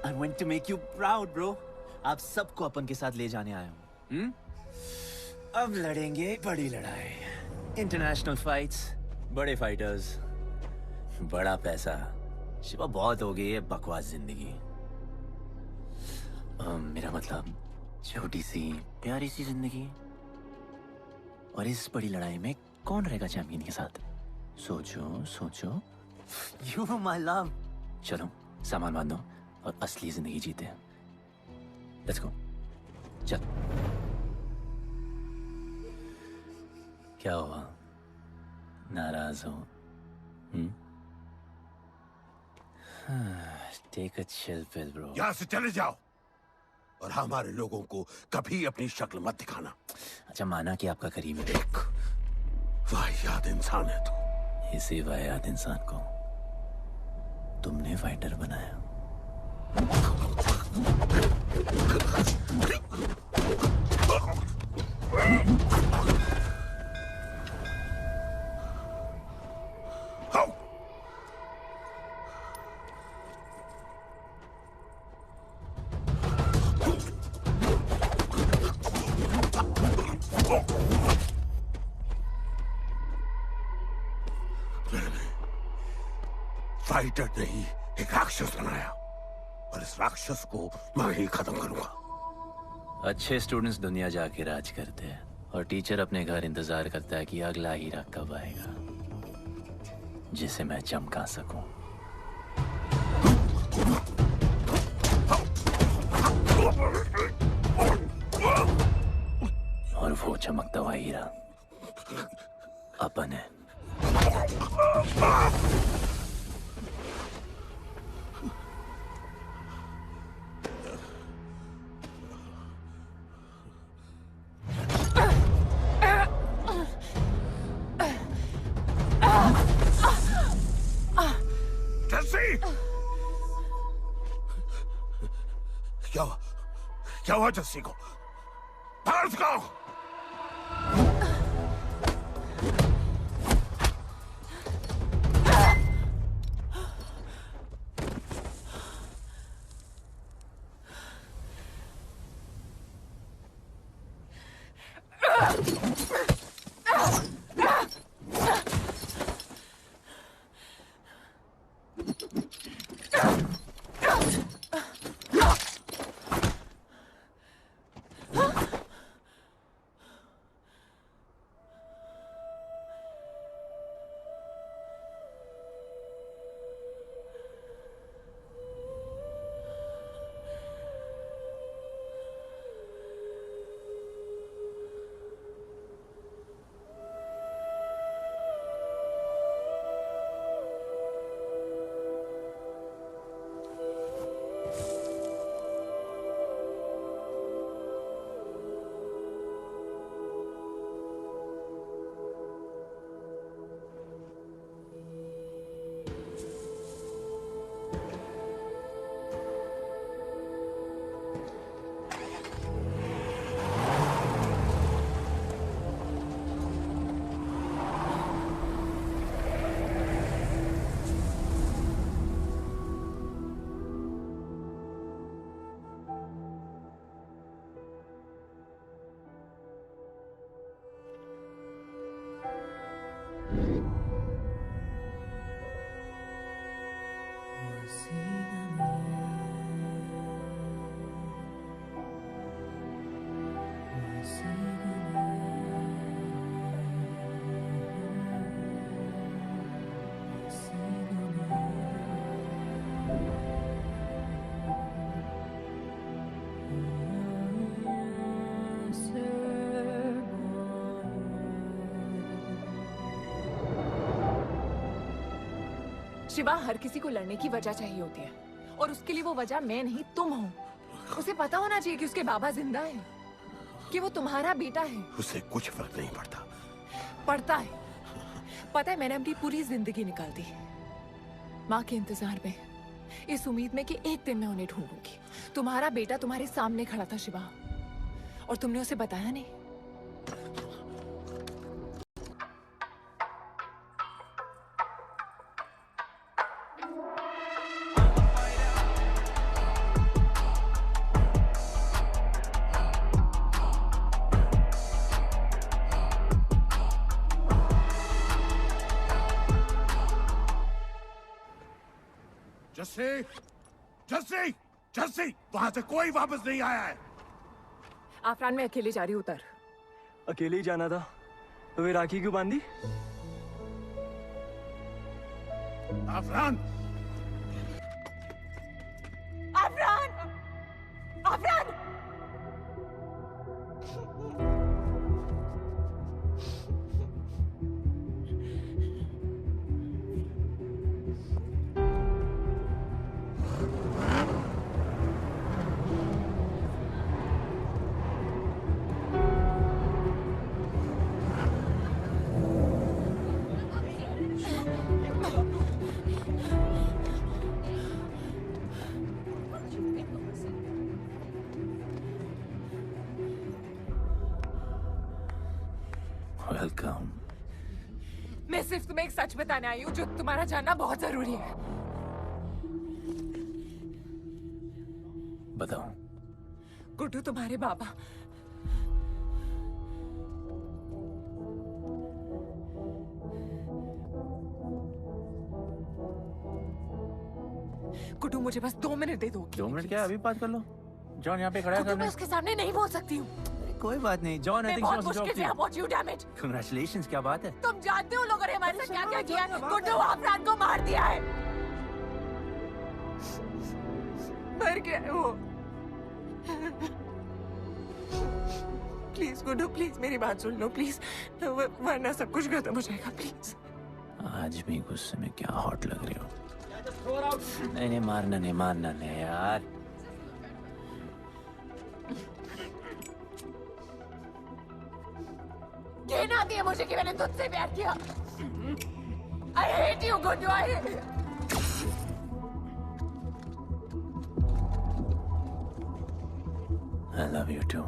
I want to make you proud, bro. आप सबको अपन के साथ ले जाने आया हूँ। अब लड़ेंगे बड़ी लड़ाई, इंटरनेशनल फाइट्स, बड़े फाइटर्स, बड़ा पैसा। शिवा बहुत हो गई है बकवास जिंदगी। मेरा मतलब छोटी सी प्यारी सी जिंदगी, और इस बड़ी लड़ाई में कौन रहेगा चैंपियन के साथ? सोचो सोचो। You are my love. चलो सामान बांधो और असली जिंदगी जीते हैं। Let's go. चल। क्या हुआ, नाराज हो? Take a chill pill, bro. यहाँ से चले जाओ और हमारे लोगों को कभी अपनी शक्ल मत दिखाना। अच्छा माना कि आपका करीब है। वाहियात इंसान है तू। इसी वाहियात इंसान को तुमने फाइटर बनाया। फाइटर नहीं, एक राक्षस बनाया और इस राक्षस को मैं ही खत्म करूंगा। अच्छे स्टूडेंट्स दुनिया जाके राज करते हैं और टीचर अपने घर इंतजार करता है कि अगला हीरा कब आएगा जिसे मैं चमका सकूं। और वो चमकता हुआ हीरा अपन है। क्या हुआ जस्सी को? बाहर उसको! शिवा, हर किसी को लड़ने की वजह चाहिए होती है और उसके लिए वो वजह मैं नहीं तुम हो। उसे पता होना चाहिए कि उसके बाबा जिंदा है, कि वो तुम्हारा बेटा है। उसे कुछ फर्क नहीं पड़ता। पड़ता है। पता है, मैंने अपनी पूरी जिंदगी निकाल दी माँ के इंतजार में, इस उम्मीद में कि एक दिन मैं उन्हें ढूंढूंगी। तुम्हारा बेटा तुम्हारे सामने खड़ा था शिवा, और तुमने उसे बताया नहीं। जस्सी, जस्सी, जस्सी, वहां से कोई वापस नहीं आया है। आफरान, मैं अकेले जा रही हूँ। उतर। अकेले ही जाना था तो वे राखी क्यों बांधी? आफरान, आफरान, आफरान! वेलकम। मैं सिर्फ तुम्हें एक सच बताने आई हूँ जो तुम्हारा जानना बहुत जरूरी है। बताओ। गुड्डू तुम्हारे बाबा गुड्डू मुझे बस 2 मिनट दे दो। 2 मिनट क्या, अभी बात कर लो। जॉन यहाँ पे खड़ा है गुड्डू, मैं उसके सामने नहीं बोल सकती हूँ। कोई बात नहीं जॉन, आई मैं थिंक बहुत मुश्किल से पहुंची हूँ, डैम इट। कांग्रेचुलेशंस, क्या बात है। तुम जानते हो लोगों ने हमारे साथ क्या क्या किया है। गुड्डू अफरान को मार दिया है। मर गया है वो। प्लीज गुड्डू, प्लीज मेरी बात सुन लो प्लीज, वरना सब कुछ खत्म हो जाएगा प्लीज। आज भी गुस्से में क्या हॉट लग रही हो। नहीं मारना नहीं यार। कहना आती है मुझे कि मैंने तुझसे प्यार किया। I hate you, Guddu, I hate you. I love you too.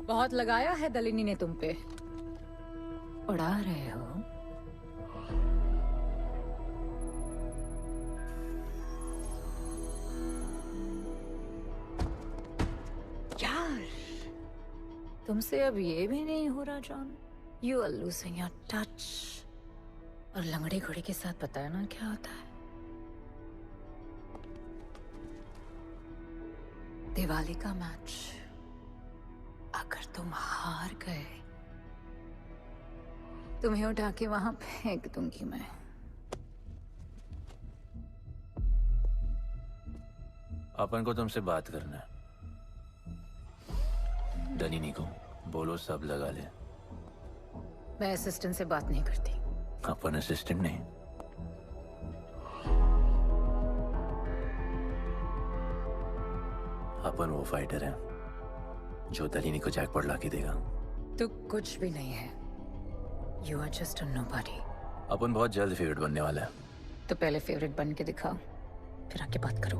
बहुत लगाया है दलिनी ने तुम पे। उड़ा रहे हो। यार, तुमसे अब ये भी नहीं हो रहा John. You are losing your touch. और लंगड़े घोड़े के साथ पता है ना क्या होता है। दिवाली का मैच अगर तुम हार गए, तुम्हें उठा के वहां फेंक दूंगी मैं। अपन को तुमसे बात करना है। दलिनी को बोलो सब लगा ले। मैं असिस्टेंट से बात नहीं करती। अपन असिस्टेंट नहीं, अपन वो फाइटर है जो दलिनी को जैकपॉट लाके देगा। तू कुछ भी नहीं है। You are just a nobody. अपन बहुत जल्द फेवरेट बनने वाला है। तो पहले फेवरेट बन के दिखाओ, फिर आके बात करो।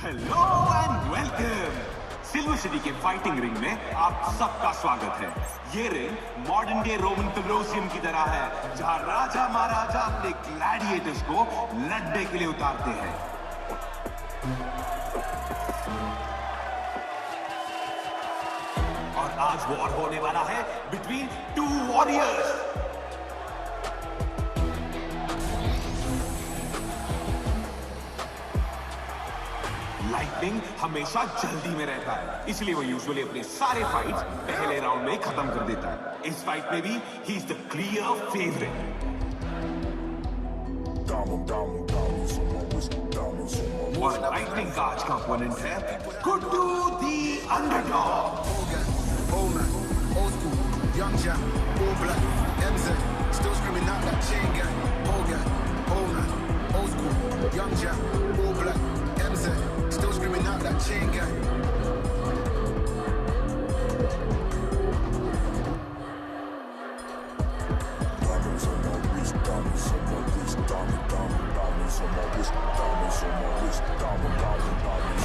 Hello and welcome. Silver city के फाइटिंग रिंग में आप सबका स्वागत है। ये ring modern day Roman Colosseum की तरह है, जहां राजा महाराजा अपने ग्लैडिएटर्स को लड़ने के लिए उतारते हैं। और आज वॉर होने वाला है बिटवीन 2 वॉरियर्स। लाइटनिंग हमेशा जल्दी में रहता है, इसलिए वो यूजुअली अपने सारे फाइट्स पहले राउंड में खत्म कर देता है। इस फाइट में भी he is the clear favourite. और लाइटनिंग का आज का ओपोनेंट है Guddu the underdog. Young Jack, all black, MZ, still screaming out that chain gang. Old gang, old man, old school. Young Jack, all black, MZ, still screaming out that chain gang. Diamonds on my wrist, diamonds on my wrist, diamonds on my wrist, diamonds on my wrist, diamonds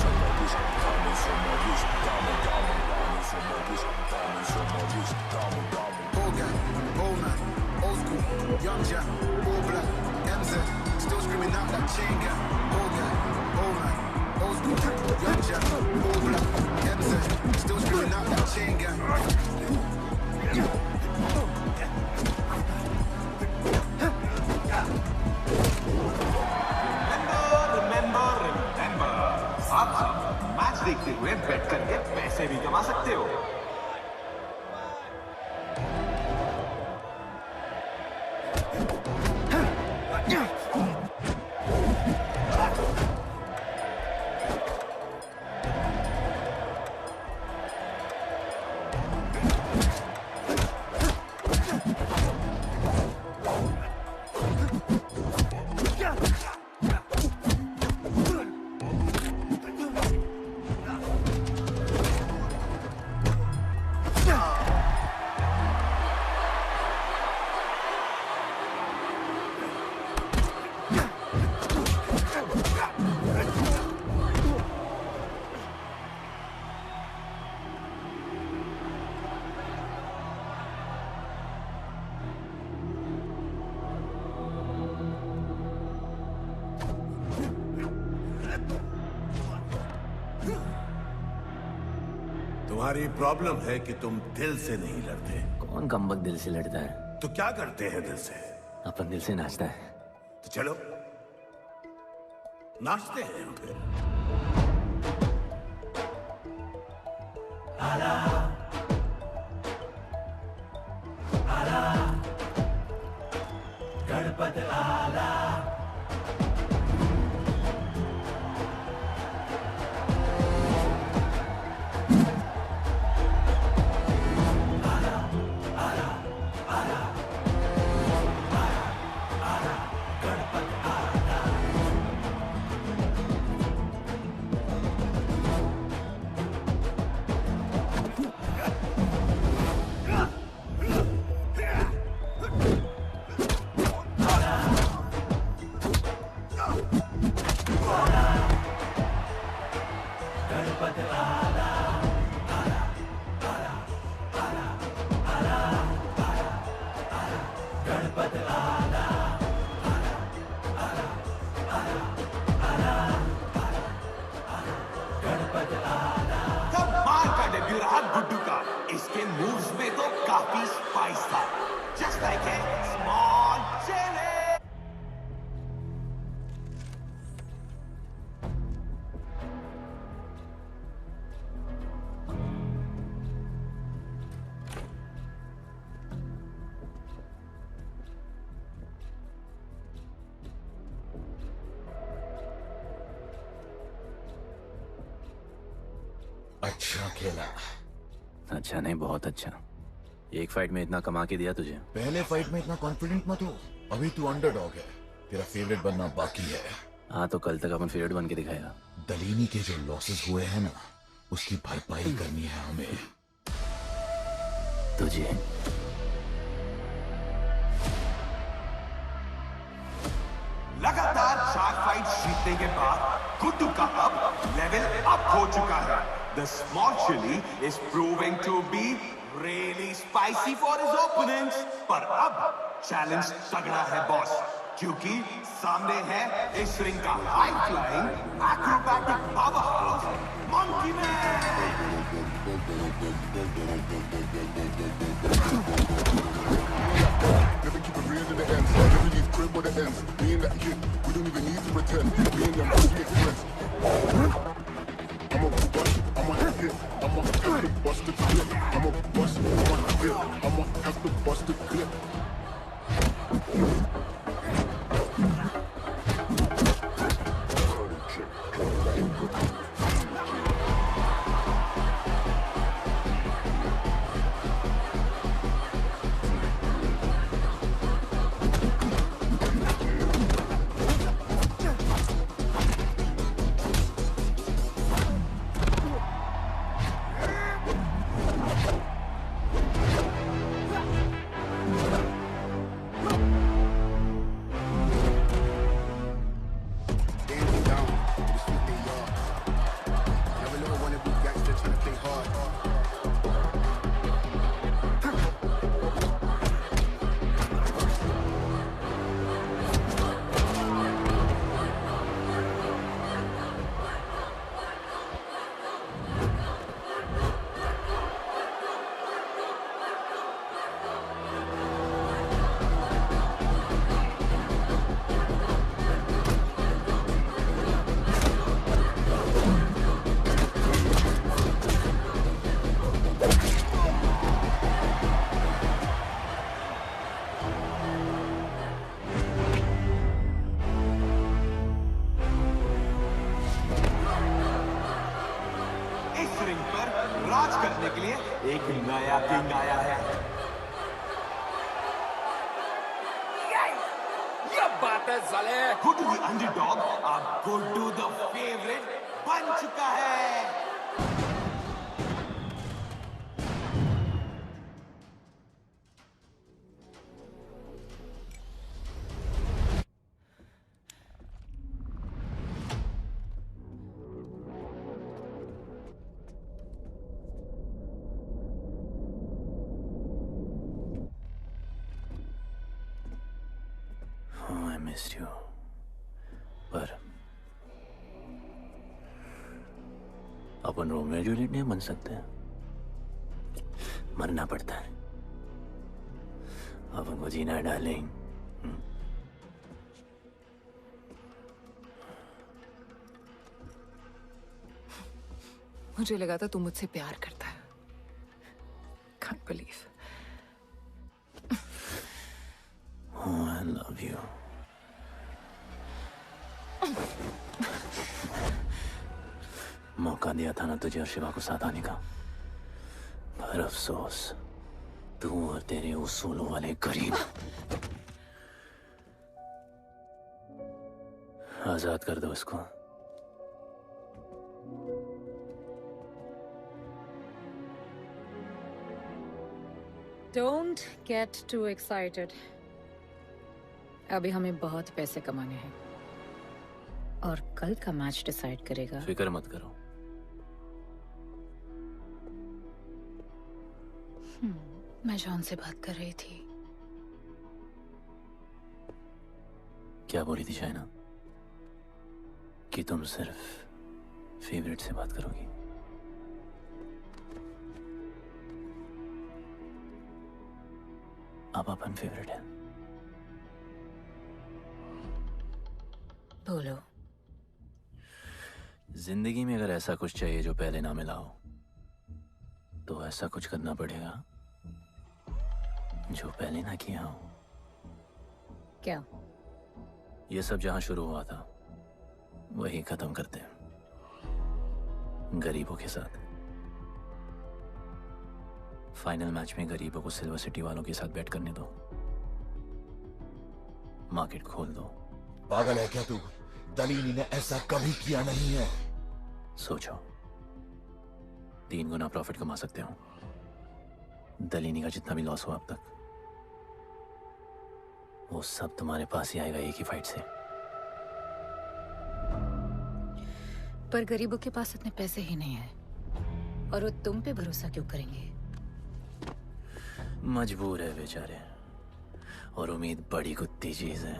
on my wrist, diamonds on my wrist, diamonds on my wrist, diamonds on my wrist, diamond. Old gang, old man, old school, young Jack, all black, MZ, still screaming out that chain gang. Old gang, old man, old school, young Jack, all black, MZ, still screaming out that chain gang. Remember, आप सब match देखते हुए बेट करके पैसे भी कमा सकते हो। तुम्हारी प्रॉब्लम है कि तुम दिल से नहीं लड़ते। कौन कमबख्त दिल से लड़ता है? तो क्या करते हैं दिल से? अपन दिल से नाचता है। तो चलो नाचते हैं हम फिर। गणपत आला गुड्डू का इसके मूव्स में तो काफी स्पाइस था। Just like a small chilli. अच्छा खेला। अच्छा नहीं, बहुत अच्छा। एक फाइट में इतना कमा के दिया तुझे। पहले फाइट में इतना कॉन्फिडेंट मत हो, अभी तू अंडरडॉग है, तेरा फेवरेट बनना बाकी है। हाँ तो कल तक अपन फेवरेट बन के दिखाएगा। दलीनी के जो लॉसेस हुए हैं ना, उसकी भरपाई करनी है हमें। तुझे लगातार 4 फाइट जीतने के बाद गुड्डू का अब लेवल अप हो चुका है। The small chili is proving to be really spicy for his opponents. पर अब चैलेंज तगड़ा है बॉस, क्योंकि सामने है इस रिंग का high flying acrobatic powerhouse monkey man. Never keep it real to the end. Never leave crib where the ends. Me and that kid, we don't even need to pretend. Me and them just make friends. I'm a bust, I'm a hit, I'm a have to bust the clip. I'm a bust, I'm a hit, I'm a have to bust the clip. राज करने के लिए एक नया king आया है। ये बात है साले। गुड्डू द अंडरडॉग अब गुड्डू द फेवरेट बन चुका है। missed you. पर अपन रोमियो जूलियट नहीं बन सकते। मरना पड़ता है। अब उनको जीना है डार्लिंग। मुझे लगा था तू मुझसे प्यार करता है। Can't believe. Oh, I love you. मौका दिया था ना तुझे और शिवा को साथ आने का, पर अफसोस तू और तेरे उसूलों वाले गरीब। आजाद कर दो इसको। Don't get too excited. अभी हमें बहुत पैसे कमाने हैं और कल का मैच डिसाइड करेगा। फिक्र मत करो। मैं जॉन से बात कर रही थी। क्या बोली थी शाइना? कि तुम सिर्फ फेवरेट से बात करोगी? अब अपन फेवरेट है। बोलो। जिंदगी में अगर ऐसा कुछ चाहिए जो पहले ना मिला हो, तो ऐसा कुछ करना पड़ेगा जो पहले ना किया हो। क्या? ये सब जहां शुरू हुआ था वही खत्म करते हैं, गरीबों के साथ। फाइनल मैच में गरीबों को सिल्वर सिटी वालों के साथ बैट करने दो, मार्केट खोल दो। पागल है क्या तू? दलीनी ने ऐसा कभी किया नहीं है। सोचो, 3 गुना प्रॉफिट कमा सकते हो। दलीनी का जितना भी लॉस हुआ अब तक, वो सब तुम्हारे पास ही आएगा एक ही फाइट से। पर गरीबों के पास इतने पैसे ही नहीं है, और वो तुम पे भरोसा क्यों करेंगे? मजबूर है बेचारे, और उम्मीद बड़ी कुत्ती चीज है।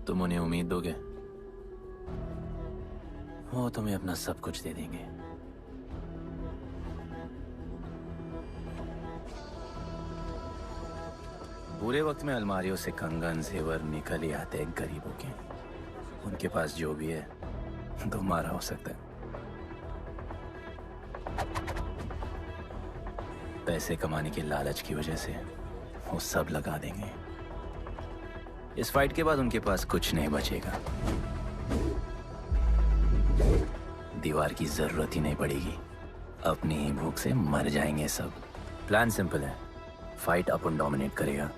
तुम उन्हें उम्मीद दोगे, वो तुम्हें अपना सब कुछ दे देंगे। बुरे वक्त में अलमारियों से कंगन जेवर निकल ही आते हैं गरीबों के। उनके पास जो भी है तुम्हारा हो सकता है। पैसे कमाने के लालच की वजह से वो सब लगा देंगे। इस फाइट के बाद उनके पास कुछ नहीं बचेगा। दीवार की जरूरत ही नहीं पड़ेगी, अपनी ही भूख से मर जाएंगे सब। प्लान सिंपल है, फाइट अपन डोमिनेट करेगा।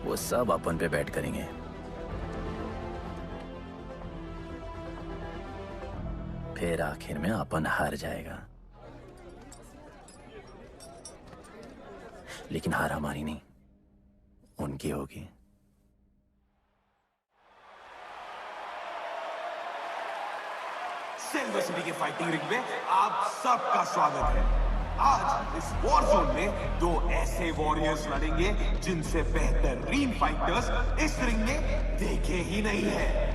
वो सब अपन पे बैट करेंगे। फिर आखिर में अपन हार जाएगा, लेकिन हार हमारी नहीं, उनकी होगी। सिल्वर सिटी के फाइटिंग रिंग में आप सबका स्वागत है। आज इस वॉर जोन में 2 ऐसे वॉरियर्स लड़ेंगे जिनसे बेहतरीन फाइटर्स इस रिंग में देखे ही नहीं है।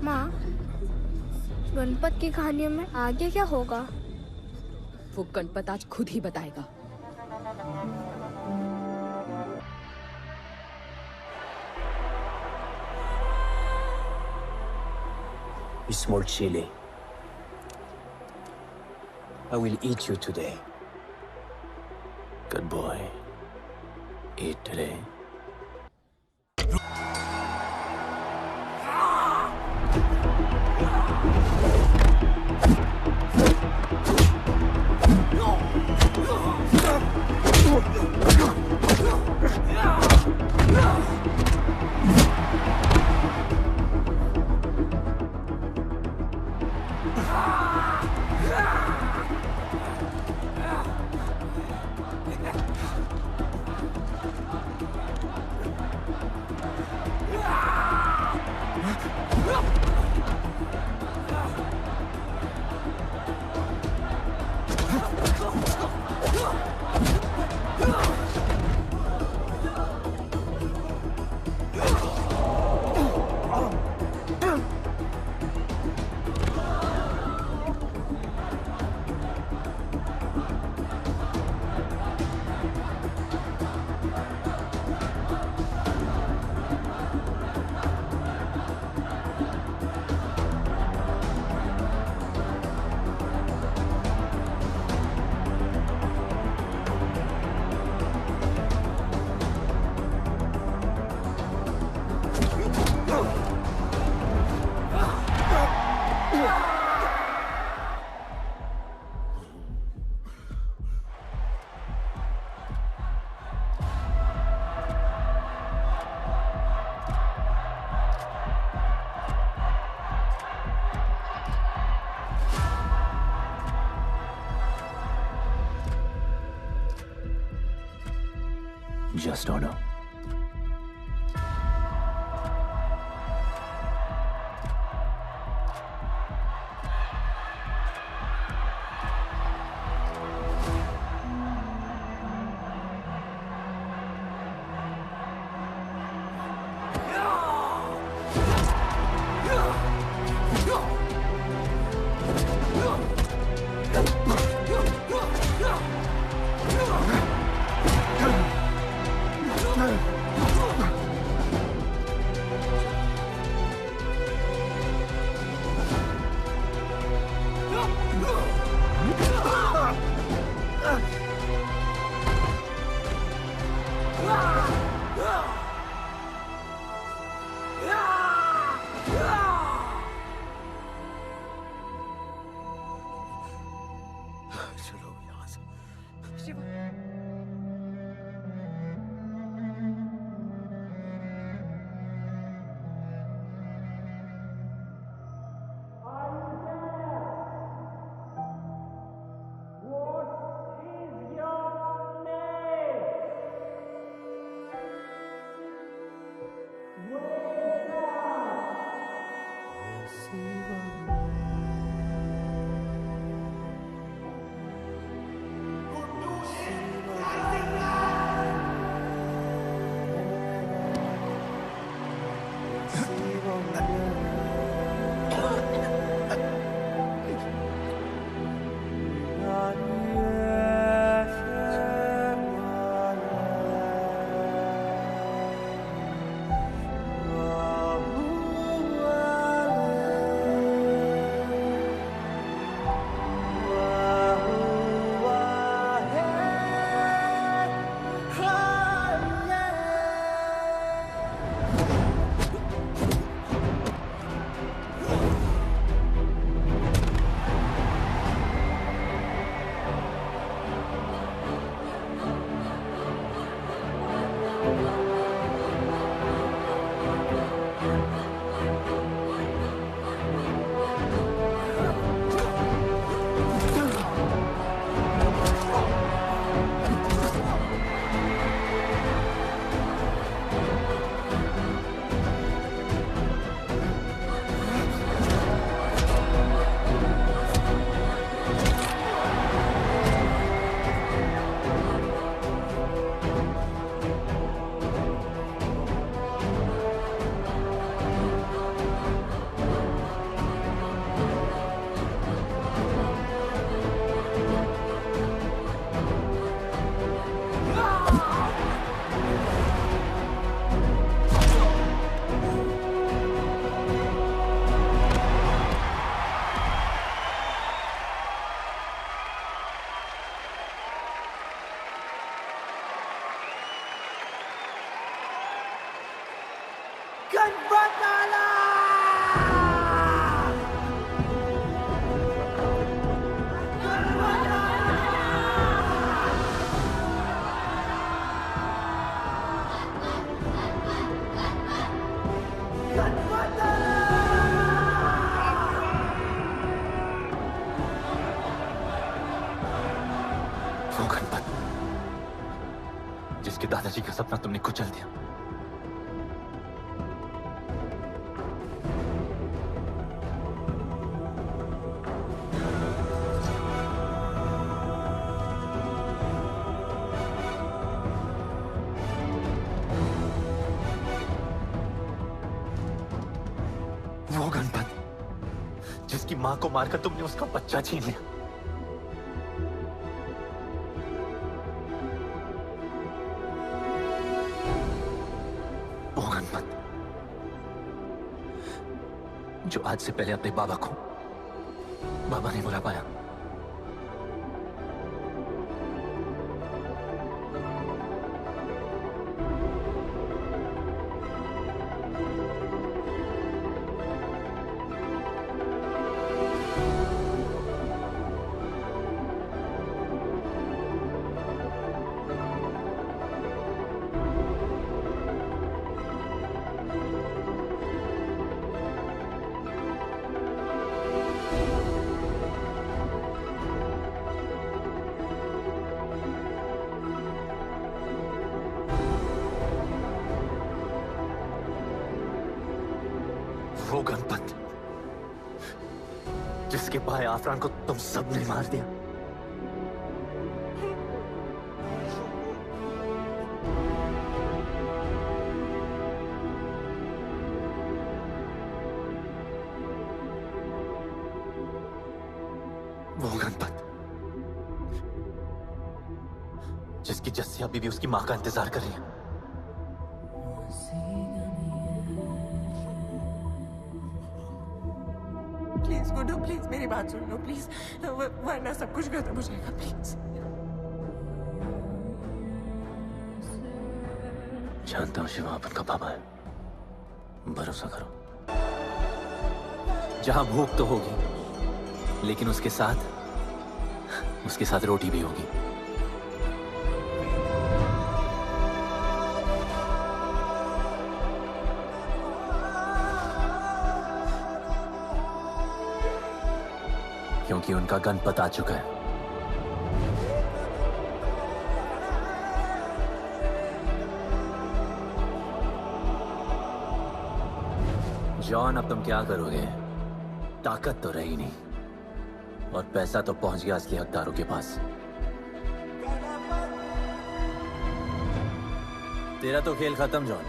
माँ, गणपत की कहानियों में आगे क्या होगा? वो गणपत आज खुद ही बताएगा। Small chili, I will eat you today. Good boy. Eat today. Just order. वो गणपत जिसके दादाजी का सपना तुमने कुचल दिया। वो गणपत जिसकी मां को मारकर तुमने उसका बच्चा छीन लिया। वो गणपत जो आज से पहले अपने बाबा को बाबा नहीं बुला पाया। गणपत जिसके भाई आफरान को तुम सबने मार दिया। वो गणपत जिसकी जस्सिया बीवी उसकी मां का इंतजार कर रही है। प्लीज गुड्डू, प्लीज मेरी बात सुन लो प्लीज, वरना सब कुछ खत्म हो जाएगा प्लीज। जानता हूं शिवा अपन का पापा है, भरोसा करो। जहां भूख तो होगी, लेकिन उसके साथ रोटी भी होगी। क्योंकि उनका गणपत आ चुका है। जॉन, अब तुम क्या करोगे? ताकत तो रही नहीं और पैसा तो पहुंच गया असली हकदारों के पास। तेरा तो खेल खत्म जॉन।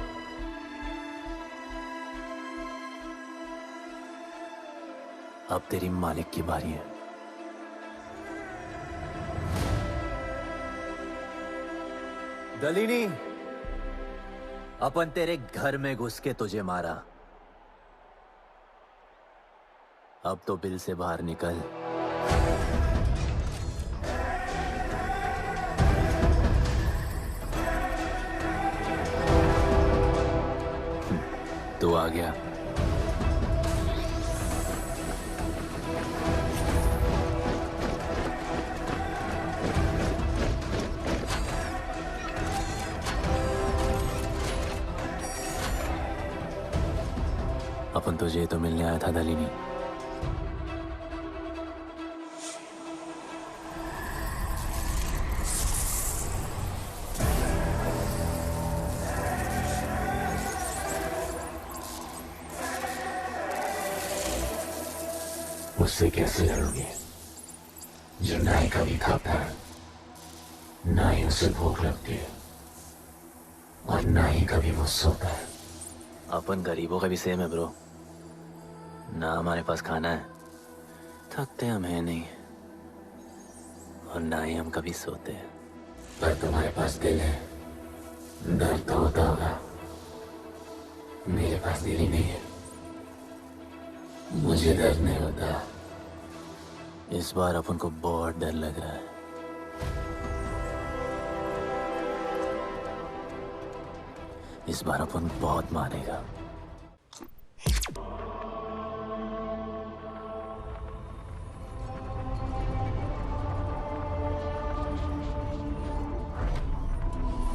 अब तेरी मालिक की बारी है। गलीनी, अपन तेरे घर में घुस के तुझे मारा, अब तो बिल से बाहर निकल। तू आ गया। अपन तुझे तो मिलने आया था दलीनी। उससे कैसे लड़ोगे जो ना ही कभी खाता है, ना ही उसे भूख लगती है और ना ही कभी वो सोता है। अपन गरीबों का भी सेम है ब्रो। ना हमारे पास खाना है, थकते हम है नहीं, और ना ही हम कभी सोते हैं। पर तुम्हारे पास दिल है, दर्द तो होता होगा। मेरे पास दिल ही नहीं है, मुझे दर्द नहीं होता। इस बार अपन को बहुत डर लग रहा है। इस बार अपन बहुत मानेगा।